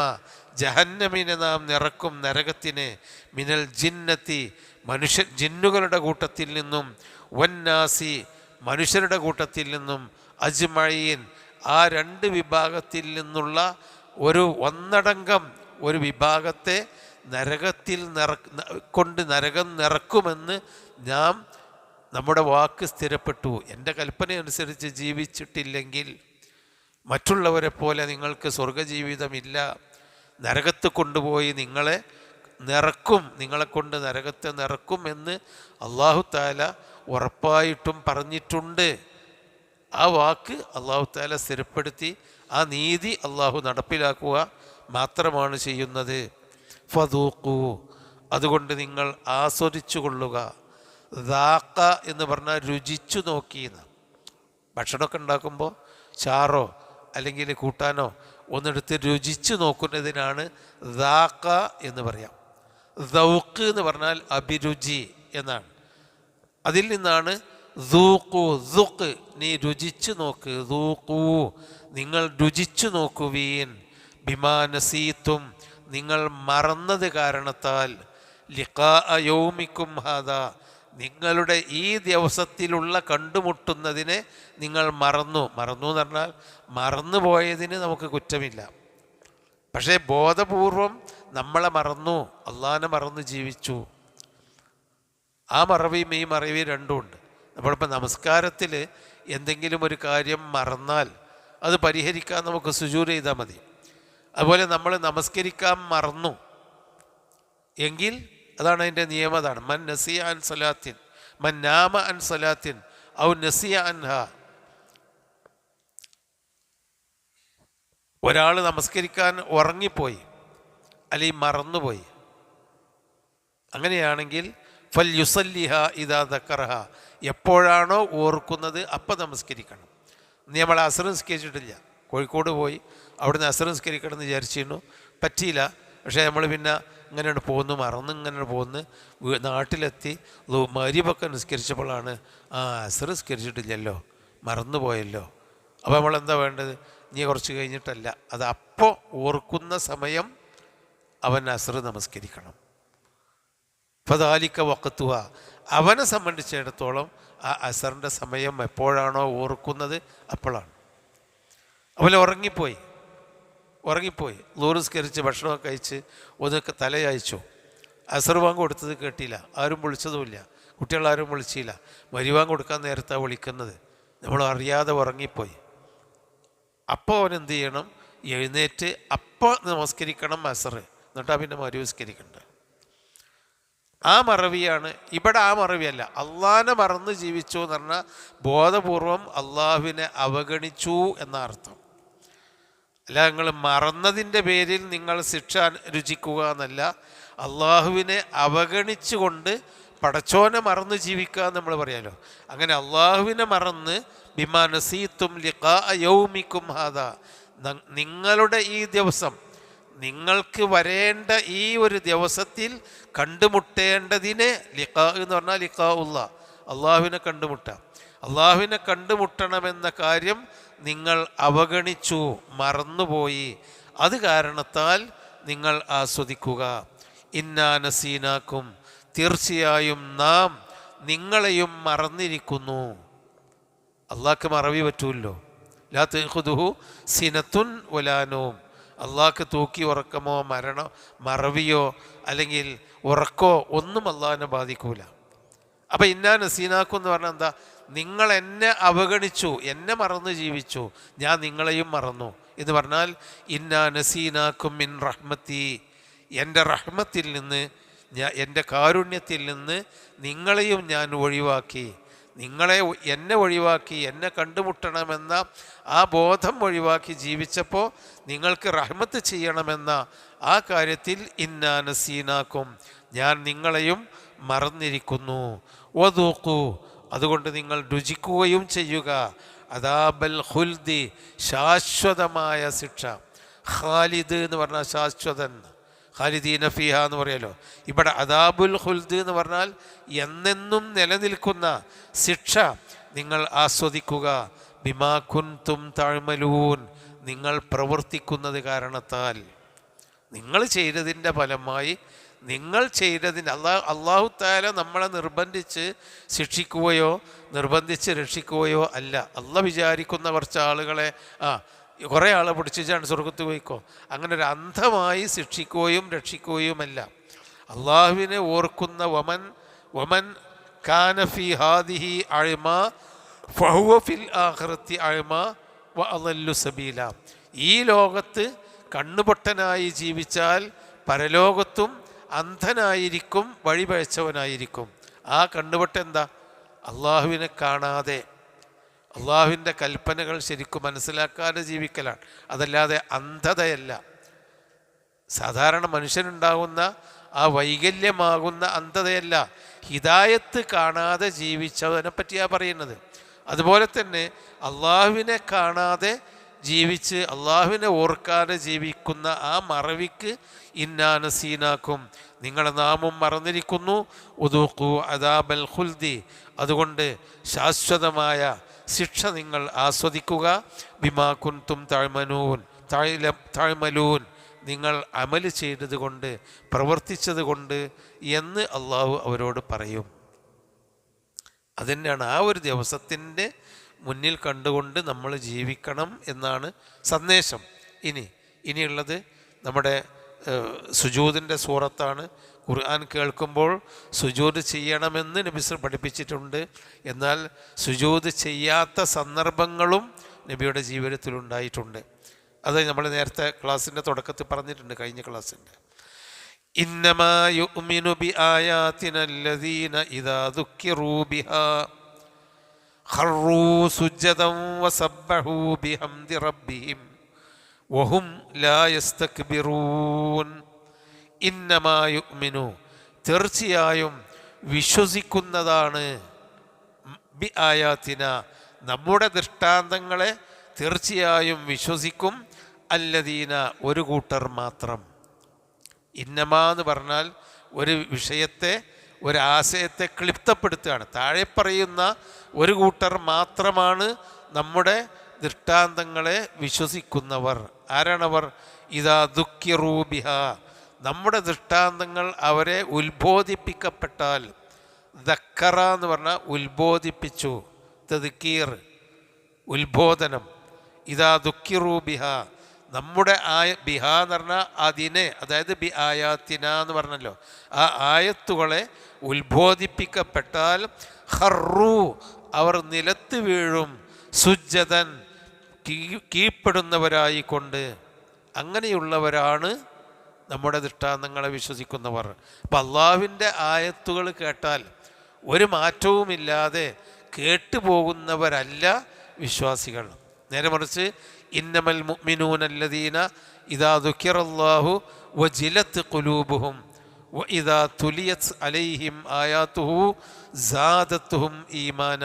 ജഹന്നമിനെ നാം നിറക്കും, നരകത്തിനെ. മിനൽ ജിന്നത്തി, ജിന്നുകളുടെ കൂട്ടത്തിൽ നിന്നും, വന്നാസി, മനുഷ്യരുടെ കൂട്ടത്തിൽ നിന്നും, അജ്മഈൻ, ആ രണ്ട് വിഭാഗത്തിൽ നിന്നുള്ള ഒരു ഒന്നടങ്കം ഒരു വിഭാഗത്തെ നരകത്തിൽ കൊണ്ട് നരകം നിറക്കുമെന്ന് നാം നമ്മുടെ വാക്ക് സ്ഥിരപ്പെട്ടു. എൻ്റെ കൽപ്പന അനുസരിച്ച് ജീവിച്ചിട്ടില്ലെങ്കിൽ മറ്റുള്ളവരെ പോലെ നിങ്ങൾക്ക് സ്വർഗജീവിതമില്ല, നരകത്ത് കൊണ്ടുപോയി നിങ്ങളെ നിറക്കും, നിങ്ങളെ കൊണ്ട് നരകത്തെ നിറക്കും എന്ന് അല്ലാഹു തആല ഉറപ്പായിട്ടും പറഞ്ഞിട്ടുണ്ട്. ആ വാക്ക് അല്ലാഹു തആല സ്ഥിരപ്പെടുത്തി ആ നീതി അല്ലാഹു നടപ്പിലാക്കുക മാത്രമാണ് ചെയ്യുന്നത്. ഫദൂഖു, അതുകൊണ്ട് നിങ്ങൾ ആസ്വദിച്ചു കൊള്ളുക. ദാഖ എന്ന് പറഞ്ഞാൽ രുചിച്ചു നോക്കിയെന്ന്. ഭക്ഷണമൊക്കെ ഉണ്ടാക്കുമ്പോൾ ചാറോ അല്ലെങ്കിൽ കൂട്ടാനോ ഒന്നെടുത്ത് രുചിച്ച് നോക്കുന്നതിനാണ് ദാഖ എന്ന് പറയാം. ദൗക്ക് എന്ന് പറഞ്ഞാൽ അഭിരുചി എന്നാണ്. അതിൽ നിന്നാണ് ദൂഖു, ദുഖ്, നീ രുചിച്ചു നോക്ക്, ദൂഖു, നിങ്ങൾ രുചിച്ചു നോക്കുവീൻ, ബിമാ നസീത്തും, നിങ്ങൾ മറന്നത് കാരണത്താൽ, ലിഖാ യൗമിക്കും ഹാദാ, നിങ്ങളുടെ ഈ ദിവസത്തിലുള്ള കണ്ടുമുട്ടുന്നതിനെ നിങ്ങൾ മറന്നു. മറന്നു എന്ന് പറഞ്ഞാൽ മറന്നുപോയതിന് നമുക്ക് കുറ്റമില്ല. പക്ഷേ ബോധപൂർവം നമ്മളെ മറന്നു, അള്ളാനെ മറന്ന് ജീവിച്ചു. ആ മറവിയും ഈ മറവിയും രണ്ടുമുണ്ട്. നമ്മളിപ്പോൾ നമസ്കാരത്തിൽ എന്തെങ്കിലും ഒരു കാര്യം മറന്നാൽ അത് പരിഹരിക്കാൻ നമുക്ക് സുജൂദ് ചെയ്താൽ മതി. അതുപോലെ നമ്മൾ നമസ്കരിക്കാൻ മറന്നു എങ്കിൽ അതാണ് അതിൻ്റെ നിയമം. അതാണ് മൻ നസിയ അൻ സലാത്തിൻ, മൻ നാമ അൻ സലാത്തിൻ ഔ നസിയ അൻഹ. ഒരാൾ നമസ്കരിക്കാൻ ഉറങ്ങിപ്പോയി അല്ലെങ്കിൽ മറന്നുപോയി, അങ്ങനെയാണെങ്കിൽ ഫൽ യുസല്ലിഹ ഇദാ ദക്കറഹ, എപ്പോഴാണോ ഓർക്കുന്നത് അപ്പം നമസ്കരിക്കണം. ഇന്ന് നമ്മൾ അസ്ർ നിസ്കരിച്ചിട്ടില്ല, കോഴിക്കോട് പോയി അവിടുന്ന് അസ്ർ നിസ്കരിക്കണം എന്ന് വിചാരിച്ചിരുന്നു, പറ്റിയില്ല. പക്ഷേ നമ്മൾ പിന്നെ ഇങ്ങനെയാണ് പോകുന്നു, മറന്ന് ഇങ്ങനെ പോകുന്നു. നാട്ടിലെത്തി മഗ്‌രിബൊക്കെ നിസ്കരിച്ചപ്പോഴാണ് അസ്ർ നിസ്കരിച്ചിട്ടില്ലല്ലോ, മറന്നുപോയല്ലോ. അപ്പോൾ നമ്മളെന്താ വേണ്ടത്? ഇനി കുറച്ച് കഴിഞ്ഞിട്ടല്ല, അത് അപ്പോൾ ഓർക്കുന്ന സമയം അവൻ അസ്ർ നമസ്കരിക്കണം. ഫദാലിക വഖ്തുഹ, അവനെ സംബന്ധിച്ചിടത്തോളം ആ അസറിൻ്റെ സമയം എപ്പോഴാണോ ഓർക്കുന്നത് അപ്പോഴാണ്. അതുപോലെ ഉറങ്ങിപ്പോയി ലൂറിസ്കരിച്ച് ഭക്ഷണമൊക്കെ കഴിച്ച് ഒന്നൊക്കെ തലയയച്ചു, അസർ വാങ്ങ് കൊടുത്തത് കേട്ടില്ല, ആരും വിളിച്ചതുമില്ല, കുട്ടികളാരും വിളിച്ചില്ല. മരിവാൻ കൊടുക്കാൻ നേരത്താണ് വിളിക്കുന്നത്, നമ്മൾ അറിയാതെ ഉറങ്ങിപ്പോയി. അപ്പോൾ അവൻ എന്ത് ചെയ്യണം? എഴുന്നേറ്റ് അപ്പോൾ നമസ്കരിക്കണം അസർ, എന്നിട്ടാ പിന്നെ മരുവിസ്കരിക്കണ്ട. ആ മറവിയാണ് ഇവിടെ. ആ മറവിയല്ല, അള്ളാഹിനെ മറന്ന് ജീവിച്ചു എന്ന് പറഞ്ഞാൽ ബോധപൂർവം അള്ളാഹുവിനെ അവഗണിച്ചു എന്ന അർത്ഥം. അല്ല നിങ്ങൾ മറന്നതിൻ്റെ പേരിൽ നിങ്ങൾ ശിക്ഷ രുചിക്കുക എന്നല്ല, അള്ളാഹുവിനെ അവഗണിച്ചുകൊണ്ട് പടച്ചോനെ മറന്ന് ജീവിക്കുക എന്ന് നമ്മൾ പറയാലോ. അങ്ങനെ അള്ളാഹുവിനെ മറന്ന് ബിമാ നസീത്തും ലിഖാ യൗമിക്കും ഹാദാ, നിങ്ങളുടെ ഈ ദിവസം, നിങ്ങൾക്ക് വരേണ്ട ഈ ഒരു ദിവസത്തിൽ കണ്ടുമുട്ടേണ്ടതിനെ, ലിഖാ എന്ന് പറഞ്ഞാൽ ലിഖാ ഉല്ലാ, അള്ളാഹുവിനെ കണ്ടുമുട്ടാം. അള്ളാഹുവിനെ കണ്ടുമുട്ടണമെന്ന കാര്യം നിങ്ങൾ അവഗണിച്ചു, മറന്നുപോയി. അത് കാരണത്താൽ നിങ്ങൾ ആസ്വദിക്കുക. ഇന്നാ നസീനാക്കും, തീർച്ചയായും നാം നിങ്ങളെയും മറന്നിരിക്കുന്നു. അള്ളാഹ്ക്ക് മറവി പറ്റൂല്ലോ. ലാ തഖുദുഹു സിനത്തുൻ വലാ നൗം, അള്ളാഹ്ക്ക് തൂക്കി ഉറക്കമോ മറവിയോ അല്ലെങ്കിൽ ഉറക്കോ ഒന്നും അള്ളാഹിനെ ബാധിക്കൂല. അപ്പം ഇന്നാ നസീനാക്കും എന്ന് പറഞ്ഞാൽ എന്താ? നിങ്ങൾ എന്നെ അവഗണിച്ചു, എന്നെ മറന്ന് ജീവിച്ചു, ഞാൻ നിങ്ങളെയും മറന്നു എന്ന് പറഞ്ഞാൽ ഇന്നാ നസീനാക്കും മിൻ റഹ്മത്തി, എൻ്റെ റഹ്മത്തിൽ നിന്ന്, എൻ്റെ കാരുണ്യത്തിൽ നിന്ന് നിങ്ങളെയും ഞാൻ ഒഴിവാക്കി. എന്നെ ഒഴിവാക്കി, എന്നെ കണ്ടുമുട്ടണമെന്ന ആ ബോധം ഒഴിവാക്കി ജീവിച്ചപ്പോൾ നിങ്ങൾക്ക് റഹ്മത്ത് ചെയ്യണമെന്ന ആ കാര്യത്തിൽ ഇന്നാ നസീനാക്കും, ഞാൻ നിങ്ങളെയും മറന്നിരിക്കുന്നു. വദൂഖു, അതുകൊണ്ട് നിങ്ങൾ രുചിക്കുകയും ചെയ്യുക, അദാബൽ ഖുൽദി, ശാശ്വതമായ ശിക്ഷ. ഖാലിദ് എന്ന് പറഞ്ഞാൽ ശാശ്വതൻ, ഖാലിദീന ഫീഹ എന്ന് പറയാലോ. ഇവിടെ അദാബുൽ ഖുൽദ് എന്ന് പറഞ്ഞാൽ എന്നെന്നും നിലനിൽക്കുന്ന ശിക്ഷ നിങ്ങൾ ആസ്വദിക്കുക. ബിമാ കുൻതും തഅമലൂൻ, നിങ്ങൾ പ്രവർത്തിക്കുന്നത് കാരണത്താൽ, നിങ്ങൾ ചെയ്തതിൻ്റെ ഫലമായി, നിങ്ങൾ ചെയ്തതിന് അല്ലാഹു തആല നമ്മളെ നിർബന്ധിച്ച് ശിക്ഷിക്കുകയോ നിർബന്ധിച്ച് രക്ഷിക്കുകയോ അല്ല. അള്ളാഹ് വിചാരിക്കുന്ന കുറച്ച് ആളുകളെ കുറേ ആളെ പിടിച്ചാണ് സ്വർഗത്ത് പോയിക്കോ, അങ്ങനെ ഒരു അന്ധമായി ശിക്ഷിക്കുകയും രക്ഷിക്കുകയുമല്ല. അള്ളാഹുവിനെ ഓർക്കുന്ന വമൻ കാന ഫീ ഹാദിഹി അഅ്മാ ഫഹുവ ഫിൽ ആഖിറതി അഅ്മാ വഅളല്ലു സബീല, ഈ ലോകത്ത് കണ്ണുപൊട്ടനായി ജീവിച്ചാൽ പരലോകത്തും അന്ധനായിരിക്കും, വഴിപഴച്ചവനായിരിക്കും. ആ കണ്ണുപൊട്ട എന്താ? അള്ളാഹുവിനെ കാണാതെ, അള്ളാഹുവിൻ്റെ കൽപ്പനകൾ ശരിക്കും മനസ്സിലാക്കാതെ ജീവിക്കലാണ്. അതല്ലാതെ അന്ധതയല്ല. സാധാരണ മനുഷ്യനുണ്ടാകുന്ന ആ വൈകല്യമാകുന്ന അന്ധതയല്ല, ഹിദായത്ത് കാണാതെ ജീവിച്ചവനെ പറ്റിയാണ് പറയുന്നത്. അതുപോലെ തന്നെ അള്ളാഹുവിനെ കാണാതെ ജീവിച്ച് അള്ളാഹുവിനെ ഓർക്കാതെ ജീവിക്കുന്ന ആ മറവിക്ക് ഇന്നാ നസീനാക്കും, നിങ്ങളെ നാമും മറന്നിരിക്കുന്നു, ഉദൂഖു അദാബൽ ഖുൽദി, അതുകൊണ്ട് ശാശ്വതമായ ശിക്ഷ നിങ്ങൾ ആസ്വദിക്കുക, ബിമാ കുൻതും തഅമലൂൻ, നിങ്ങൾ അമൽ ചെയ്തത് കൊണ്ട് പ്രവർത്തിച്ചത് കൊണ്ട് എന്ന് അള്ളാഹു അവരോട് പറയും. അതുതന്നെയാണ് ആ ഒരു ദിവസത്തിൻ്റെ മുന്നിൽ കണ്ടുകൊണ്ട് നമ്മൾ ജീവിക്കണം എന്നാണ് സന്ദേശം. ഇനിയുള്ളത് നമ്മുടെ സുജൂദിൻ്റെ സൂറത്താണ്. ഖുർആൻ കേൾക്കുമ്പോൾ സുജൂദ് ചെയ്യണമെന്ന് നബി പഠിപ്പിച്ചിട്ടുണ്ട്. എന്നാൽ സുജൂദ് ചെയ്യാത്ത സന്ദർഭങ്ങളും നബിയുടെ ജീവിതത്തിലുണ്ടായിട്ടുണ്ട്. അത് നമ്മൾ നേരത്തെ ക്ലാസ്സിൻ്റെ തുടക്കത്തിൽ പറഞ്ഞിട്ടുണ്ട്, കഴിഞ്ഞ ക്ലാസ്സിൻ്റെ. ഇന്നമാ യുഅ്മിനു ബിആയാതിന അല്ലദീന ഇദാ ദുക്കിറൂ ബിഹാ ഖറൂ സുജ്ജദൻ വസബ്ബഹൂ ബിഹംദി റബ്ബിഹിം വഹും ലാ യസ്തക്ബിറൂൻ. ഇന്നമാ യുഅ്മിനു, തീർച്ചയായും വിശ്വസിക്കുന്നതാണ്, ബി ആയാത്തിന, നമ്മുടെ ദൃഷ്ടാന്തങ്ങളെ തീർച്ചയായും വിശ്വസിക്കും, അല്ലദീന, ഒരു കൂട്ടർ മാത്രം. ഇന്നമാ എന്ന് പറഞ്ഞാൽ ഒരു വിഷയത്തെ, ഒരാശയത്തെ ക്ലിപ്തപ്പെടുത്തുകയാണ്. താഴെ പറയുന്ന ഒരു കൂട്ടർ മാത്രമാണ് നമ്മുടെ ദൃഷ്ടാന്തങ്ങളെ വിശ്വസിക്കുന്നവർ. ആരാണവർ? ഇദാ ദുക്കിറൂ ബിഹാ, നമ്മുടെ ദൃഷ്ടാന്തങ്ങൾ അവരെ ഉത്ബോധിപ്പിക്കപ്പെട്ടാൽ. ദക്കറ എന്ന് പറഞ്ഞാൽ ഉത്ബോധിപ്പിച്ചു, തദ്കീർ ഉത്ബോധനം. ഇദാ ദുക്കിറൂ ബിഹാ, നമ്മുടെ ബിഹ എന്ന് പറഞ്ഞാൽ അതിനെ, അതായത് ബി ആയാത്തിന എന്ന് പറഞ്ഞല്ലോ, ആ ആയത്തുകളെ ഉത്ബോധിപ്പിക്കപ്പെട്ടാൽ ഖറൂ, അവർ നിലത്ത് വീഴും, സുജ്ജദൻ, കീഴ്പ്പെടുന്നവരായിക്കൊണ്ട്. അങ്ങനെയുള്ളവരാണ് നമ്മുടെ ദൃഷ്ടാന്തങ്ങളെ വിശ്വസിക്കുന്നവർ. അപ്പം അള്ളാഹുവിൻ്റെ ആയത്തുകൾ കേട്ടാൽ ഒരു മാറ്റവുമില്ലാതെ കേട്ടുപോകുന്നവരല്ല വിശ്വാസികൾ. നേരെ മറിച്ച് ഇന്നമൽ മുഅ്മിനൂന അല്ലദീന ഇദാ ദുക്കിറല്ലാഹു വജിലത് ഖുലൂബുഹും വഇദാ തുലിയത് അലൈഹിം ആയാതുഹു സാദത്തുഹും ഈമാന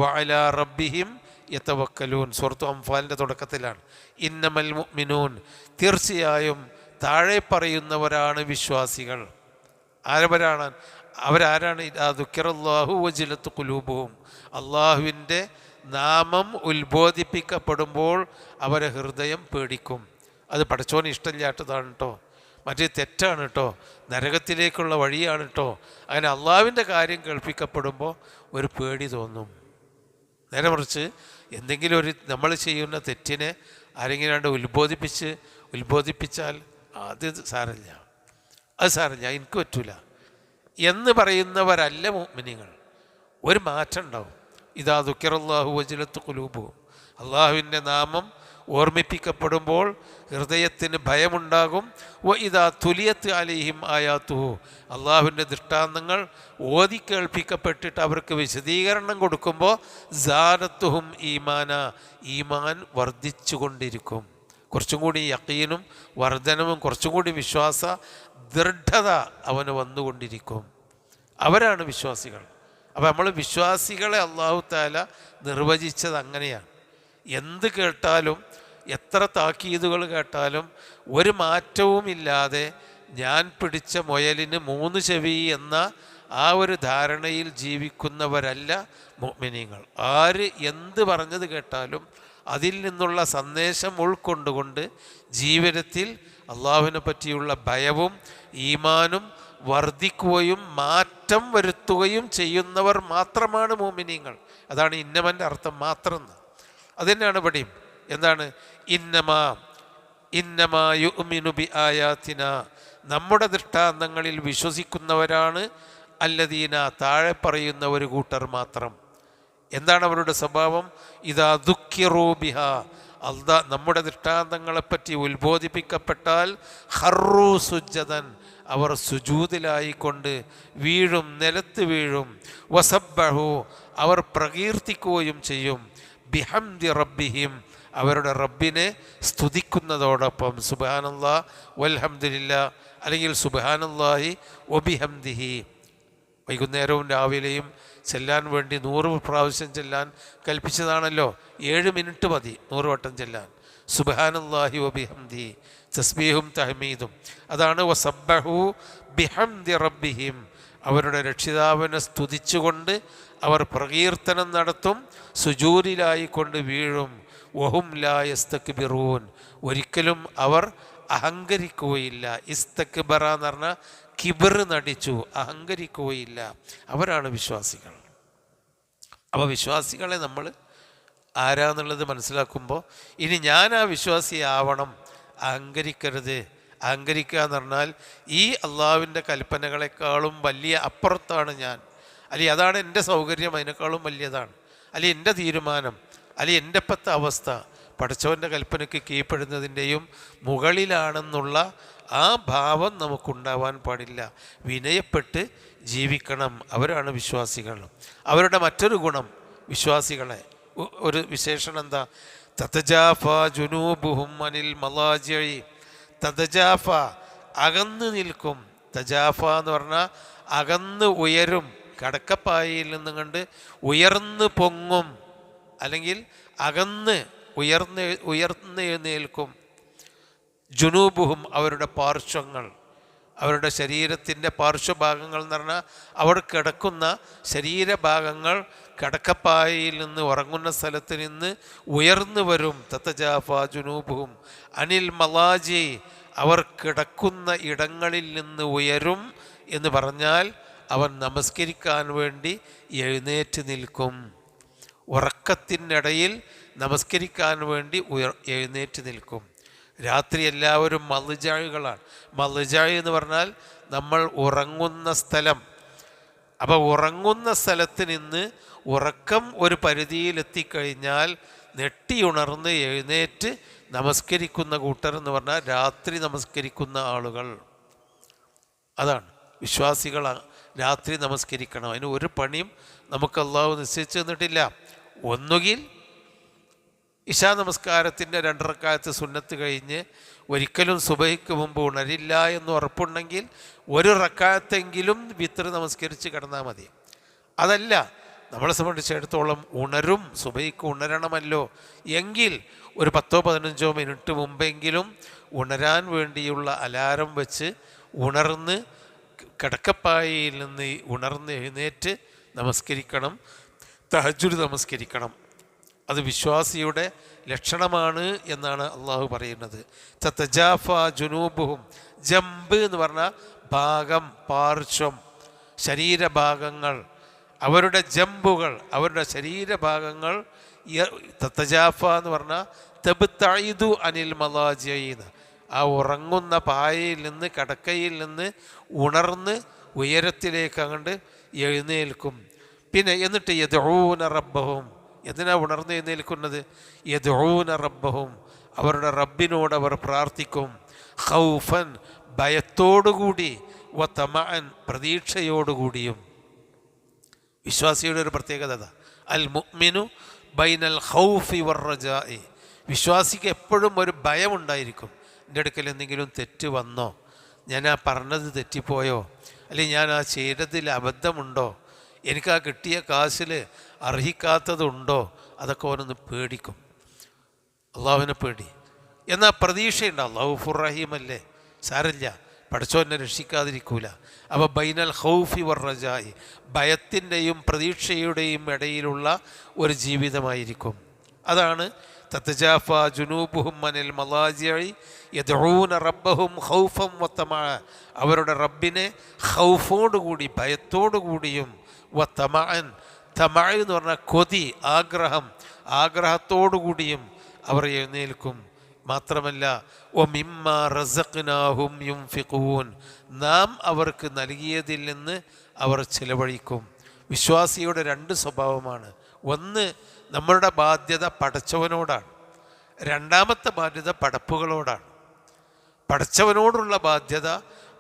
വഅലാ റബ്ബിഹിം യതവക്കലൂൻ. സൂറത്ത് അംഫാലിൻ്റെ തുടക്കത്തിലാണ്. ഇന്നമൽ മുഅ്മിനൂൻ, തീർച്ചയായും താഴെ പറയുന്നവരാണ് വിശ്വാസികൾ. അവരാരാണ്? ഇദാ ദുക്കിറല്ലാഹു വജിലത് ഖുലൂബുഹും, അള്ളാഹുവിൻ്റെ നാമം ഉത്ബോധിപ്പിക്കപ്പെടുമ്പോൾ അവരെ ഹൃദയം പേടിക്കും. അത് പടച്ചോന് ഇഷ്ടമില്ലാത്തതാണ് കേട്ടോ, മറ്റേ തെറ്റാണ് കേട്ടോ, നരകത്തിലേക്കുള്ള വഴിയാണ് കേട്ടോ. അങ്ങനെ അള്ളാഹുവിൻ്റെ കാര്യം കേൾപ്പിക്കപ്പെടുമ്പോൾ ഒരു പേടി തോന്നും. നേരെ മറിച്ച് എന്തെങ്കിലും ഒരു നമ്മൾ ചെയ്യുന്ന തെറ്റിനെ ആരെങ്കിലും ഉത്ബോധിപ്പിച്ചാൽ അത് സാരമില്ല, എനിക്ക് പറ്റൂല എന്ന് പറയുന്നവരല്ല മുഅ്മിനീങ്ങൾ. ഒരു മാറ്റം ഉണ്ടാവും. ഇദാ ദുക്കിറല്ലാഹു വജിലത് ഖുലൂബുഹും, അള്ളാഹുവിൻ്റെ നാമം ഓർമ്മിപ്പിക്കപ്പെടുമ്പോൾ ഹൃദയത്തിന് ഭയമുണ്ടാകും. വഇദാ തുലിയത് അലൈഹിം ആയാതുഹു, അള്ളാഹുവിൻ്റെ ദൃഷ്ടാന്തങ്ങൾ ഓതി കേൾപ്പിക്കപ്പെട്ടിട്ട് അവർക്ക് വിശദീകരണം കൊടുക്കുമ്പോൾ സാദത്തുഹും ഈമാന, ഈമാൻ വർദ്ധിച്ചു കൊണ്ടിരിക്കും. കുറച്ചും കൂടി യഖീനും വർധനവും, കുറച്ചും കൂടി വിശ്വാസ ദൃഢത അവന് വന്നുകൊണ്ടിരിക്കും. അവരാണ് വിശ്വാസികൾ. അപ്പോൾ നമ്മൾ വിശ്വാസികളെ അല്ലാഹു തആല നിർവചിച്ചത് അങ്ങനെയാണ്. എന്ത് കേട്ടാലും, എത്ര താക്കീതുകൾ കേട്ടാലും ഒരു മാറ്റവുമില്ലാതെ ഞാൻ പിടിച്ച മുയലിന് 3 ചെവി എന്ന ആ ഒരു ധാരണയിൽ ജീവിക്കുന്നവരല്ല മുഅ്മിനീങ്ങൾ. ആര് എന്ത് പറഞ്ഞത് കേട്ടാലും അതിൽ നിന്നുള്ള സന്ദേശം ഉൾക്കൊണ്ടുകൊണ്ട് ജീവിതത്തിൽ അള്ളാഹുവിനെ പറ്റിയുള്ള ഭയവും ഈമാനും വർദ്ധിക്കുകയും മാറ്റം വരുത്തുകയും ചെയ്യുന്നവർ മാത്രമാണ് മുഅ്മിനീങ്ങൾ. അതാണ് ഇന്നമൻ്റെ അർത്ഥം, മാത്രം. അത് തന്നെയാണ് ഇവിടെയും. എന്താണ്? ഇന്നമാ യുഅ്മിനു ബി ആയാത്തിന, നമ്മുടെ ദൃഷ്ടാന്തങ്ങളിൽ വിശ്വസിക്കുന്നവരാണ് അല്ലദീന, താഴെ പറയുന്ന ഒരു കൂട്ടർ മാത്രം. എന്താണ് അവരുടെ സ്വഭാവം? ഇദാ ദുക്കിറൂ ബിഹാ, നമ്മുടെ ദൃഷ്ടാന്തങ്ങളെപ്പറ്റി ഉത്ബോധിപ്പിക്കപ്പെട്ടാൽ ഖറൂ സുജ്ജദൻ, അവർ സുജൂദിലായിക്കൊണ്ട് വീഴും, നിലത്ത് വീഴും. വസബ്ബഹു, അവർ പ്രകീർത്തിക്കുകയും ചെയ്യും. ബിഹംദി റബ്ബിഹിം, അവരുടെ റബ്ബിനെ സ്തുതിക്കുന്നതോടൊപ്പം. സുബ്ഹാനല്ലാഹ് വൽഹംദുലില്ലാഹ്, അല്ലെങ്കിൽ സുബ്ഹാനല്ലാഹി വബിഹംദിഹി. വൈകുന്നേരവും രാവിലെയും ചെല്ലാൻ വേണ്ടി 100 പ്രാവശ്യം ചെല്ലാൻ കൽപ്പിച്ചതാണല്ലോ. 7 മിനിറ്റ് മതി 100 വട്ടം ചെല്ലാൻ. സുബ്ഹാനല്ലാഹി വബിഹംദി, തസ്ബീഹും തഹ്മീദും. അതാണ് വസബ്ബഹു ബിഹംദി റബ്ബിഹിം, അവരുടെ രക്ഷിതാവിനെ സ്തുതിച്ചുകൊണ്ട് അവർ പ്രകീർത്തനം നടത്തും, സുജൂദിലായിക്കൊണ്ട് വീഴും. വഹും ലാ യസ്തക്ബിറൂൻ, ഒരിക്കലും അവർ അഹങ്കരിക്കുകയില്ല. ഇസ്തക്ബറ എന്ന് പറഞ്ഞാൽ കിബർ നടിച്ചു, അഹങ്കരിക്കുകയില്ല. അവരാണ് വിശ്വാസികൾ. അപ്പോൾ വിശ്വാസികളെ നമ്മൾ ആരാന്നുള്ളത് മനസ്സിലാക്കുമ്പോൾ ഇനി ഞാൻ ആ വിശ്വാസിയാവണം, അഹങ്കരിക്കരുത്. അഹങ്കരിക്കുക എന്ന് പറഞ്ഞാൽ ഈ അള്ളാഹുവിൻ്റെ കൽപ്പനകളെക്കാളും വലിയ അപ്പുറത്താണ് ഞാൻ, അല്ലെങ്കിൽ അതാണ് എൻ്റെ സൗകര്യം, അതിനേക്കാളും വലിയതാണ്, അല്ലെങ്കിൽ എൻ്റെ തീരുമാനം, അല്ലെങ്കിൽ എൻ്റെ ഇപ്പോഴത്തെ അവസ്ഥ പടച്ചവൻ്റെ കൽപ്പനയ്ക്ക് കീഴ്പ്പെടുന്നതിൻ്റെയും മുകളിലാണെന്നുള്ള ആ ഭാവം നമുക്കുണ്ടാവാൻ പാടില്ല. വിനയപ്പെട്ട് ജീവിക്കണം. അവരാണ് വിശ്വാസികൾ. അവരുടെ മറ്റൊരു ഗുണം, വിശ്വാസികളെ ഒരു വിശേഷണം എന്താ? തതജാഫ ജുനൂബുഹും അനിൽ മലാജിഇ, തതജാഫ അകന്ന് നിൽക്കും. തജാഫ എന്ന് പറഞ്ഞാൽ അകന്ന് ഉയരും, കടക്കപ്പായയിൽ നിന്നും കണ്ട് ഉയർന്ന് പൊങ്ങും, അല്ലെങ്കിൽ അകന്ന് ഉയർന്ന് എഴുന്നേൽക്കും. ജുനൂബുഹും അവരുടെ പാർശ്വങ്ങൾ, അവരുടെ ശരീരത്തിൻ്റെ പാർശ്വഭാഗങ്ങൾ എന്ന് പറഞ്ഞാൽ അവർ കിടക്കുന്ന ശരീരഭാഗങ്ങൾ കിടക്കപ്പായയിൽ നിന്ന്, ഉറങ്ങുന്ന സ്ഥലത്ത് നിന്ന് ഉയർന്നു വരും. തതജാഫ ജുനൂബുഹും അനിൽ മലാജി, അവർ കിടക്കുന്ന ഇടങ്ങളിൽ നിന്ന് ഉയരും എന്ന് പറഞ്ഞാൽ അവൻ നമസ്കരിക്കാൻ വേണ്ടി എഴുന്നേറ്റ് നിൽക്കും. ഉറക്കത്തിനിടയിൽ നമസ്കരിക്കാൻ വേണ്ടി എഴുന്നേറ്റ് നിൽക്കും. രാത്രി എല്ലാവരും മൽജാഴുകളാണ്. മൽജാഴ് എന്ന് പറഞ്ഞാൽ നമ്മൾ ഉറങ്ങുന്ന സ്ഥലം. അപ്പോൾ ഉറങ്ങുന്ന സ്ഥലത്ത് നിന്ന് ഉറക്കം ഒരു പരിധിയിലെത്തിക്കഴിഞ്ഞാൽ നെട്ടിയുണർന്ന് എഴുന്നേറ്റ് നമസ്കരിക്കുന്ന കൂട്ടർ എന്ന് പറഞ്ഞാൽ രാത്രി നമസ്കരിക്കുന്ന ആളുകൾ. അതാണ് വിശ്വാസികൾ. രാത്രി നമസ്കരിക്കണം. അതിന് ഒരു പണിയും നമുക്ക് അള്ളാഹു നിശ്ചയിച്ചു തന്നിട്ടില്ല. ഒന്നുകിൽ ഇശാ നമസ്കാരത്തിൻ്റെ 2 റക്അത്ത് സുന്നത്ത് കഴിഞ്ഞ് ഒരിക്കലും സുബഹിക്ക് മുമ്പ് ഉണരില്ല എന്ന് ഉറപ്പുണ്ടെങ്കിൽ 1 റക്അത്തെങ്കിലും വിത്ർ നമസ്കരിച്ച് കിടന്നാൽ മതി. അതല്ല, നമ്മളെ സംബന്ധിച്ചിടത്തോളം ഉണരും, സുബഹിക്ക് ഉണരണമല്ലോ എങ്കിൽ ഒരു 10-15 മിനിറ്റ് മുമ്പെങ്കിലും ഉണരാൻ വേണ്ടിയുള്ള അലാറം വെച്ച് ഉണർന്ന് കിടക്കപ്പായയിൽ നിന്ന് ഉണർന്ന് എഴുന്നേറ്റ് നമസ്കരിക്കണം, തഹജ്ജുദ് നമസ്കരിക്കണം. അത് വിശ്വാസിയുടെ ലക്ഷണമാണ് എന്നാണ് അള്ളാഹു പറയുന്നത്. തതജാഫ ജുനൂബുഹും, ജംബ് എന്ന് പറഞ്ഞാൽ ഭാഗം, പാർശ്വം, ശരീരഭാഗങ്ങൾ. അവരുടെ ജംബുകൾ, അവരുടെ ശരീരഭാഗങ്ങൾ. തതജാഫ എന്ന് പറഞ്ഞാൽ തബ്തഇദു അനിൽ മലാജിഇ, ആ ഉറങ്ങുന്ന പായയിൽ നിന്ന്, കടക്കയിൽ നിന്ന് ഉണർന്ന് ഉയരത്തിലേക്ക് അങ്ങോട്ട് എഴുന്നേൽക്കും. പിന്നെ എന്നിട്ട് യദ്ഊന റബ്ബഹും, എന്തിനാ ഉണർന്ന് എഴുന്നേൽക്കുന്നത്? യദ്ഊന റബ്ബഹും, അവരുടെ റബ്ബിനോട് അവർ പ്രാർത്ഥിക്കും. ഖൗഫൻ, ഭയത്തോടുകൂടി, വതമഅൻ, പ്രതീക്ഷയോടുകൂടിയും. വിശ്വാസിയുടെ ഒരു പ്രത്യേകത അൽ മുഅ്മിനു ബൈനൽ ഖൗഫി വറജാഇ, വിശ്വാസിക്ക് എപ്പോഴും ഒരു ഭയമുണ്ടായിരിക്കും. എൻ്റെ അടുക്കൽ എന്തെങ്കിലും തെറ്റ് വന്നോ, ഞാൻ ആ പറഞ്ഞത് തെറ്റിപ്പോയോ, അല്ലെങ്കിൽ ഞാൻ ആ ചെയ്തതിൽ അബദ്ധമുണ്ടോ, എനിക്ക് ആ കിട്ടിയ കാശിൽ അർഹിക്കാത്തതുണ്ടോ, അതൊക്കെ ഓനൊന്ന് പേടിക്കും. അള്ളാഹുവിനെ പേടി. എന്നാൽ പ്രതീക്ഷയുണ്ട്, അള്ളാഹു ഗഫൂർ റഹീം അല്ലേ, സാരമില്ല, പടച്ചോനെ രക്ഷിക്കാതിരിക്കൂല. അപ്പോൾ ബൈനൽ ഖൗഫി വറജാഇ, ഭയത്തിൻ്റെയും പ്രതീക്ഷയുടെയും ഇടയിലുള്ള ഒരു ജീവിതമായിരിക്കും. അതാണ് തതജാഫ ജുനൂബുഹും അനിൽ മലാജിഇ യദ്ഊന റബ്ബഹും ഖൗഫൻ വതമഅ, അവരുടെ റബ്ബിനെ ഖൗഫോടുകൂടി, ഭയത്തോടുകൂടിയും, വതമഅൻ, തമഅ എന്ന് പറഞ്ഞാൽ കൊതി, ആഗ്രഹം, ആഗ്രഹത്തോടുകൂടിയും അവർ എഴുന്നേൽക്കും. മാത്രമല്ല വമിമ്മാ റസഖ്നാഹും യുൻഫിഖൂൻ, നാം അവർക്ക് നൽകിയതിൽ നിന്ന് അവർ ചിലവഴിക്കും. വിശ്വാസിയുടെ 2 സ്വഭാവമാണ്. ഒന്ന്, നമ്മളുടെ ബാധ്യത പടച്ചവനോടാണ്. രണ്ടാമത്തെ ബാധ്യത പടപ്പുകളോടാണ്. പടച്ചവനോടുള്ള ബാധ്യത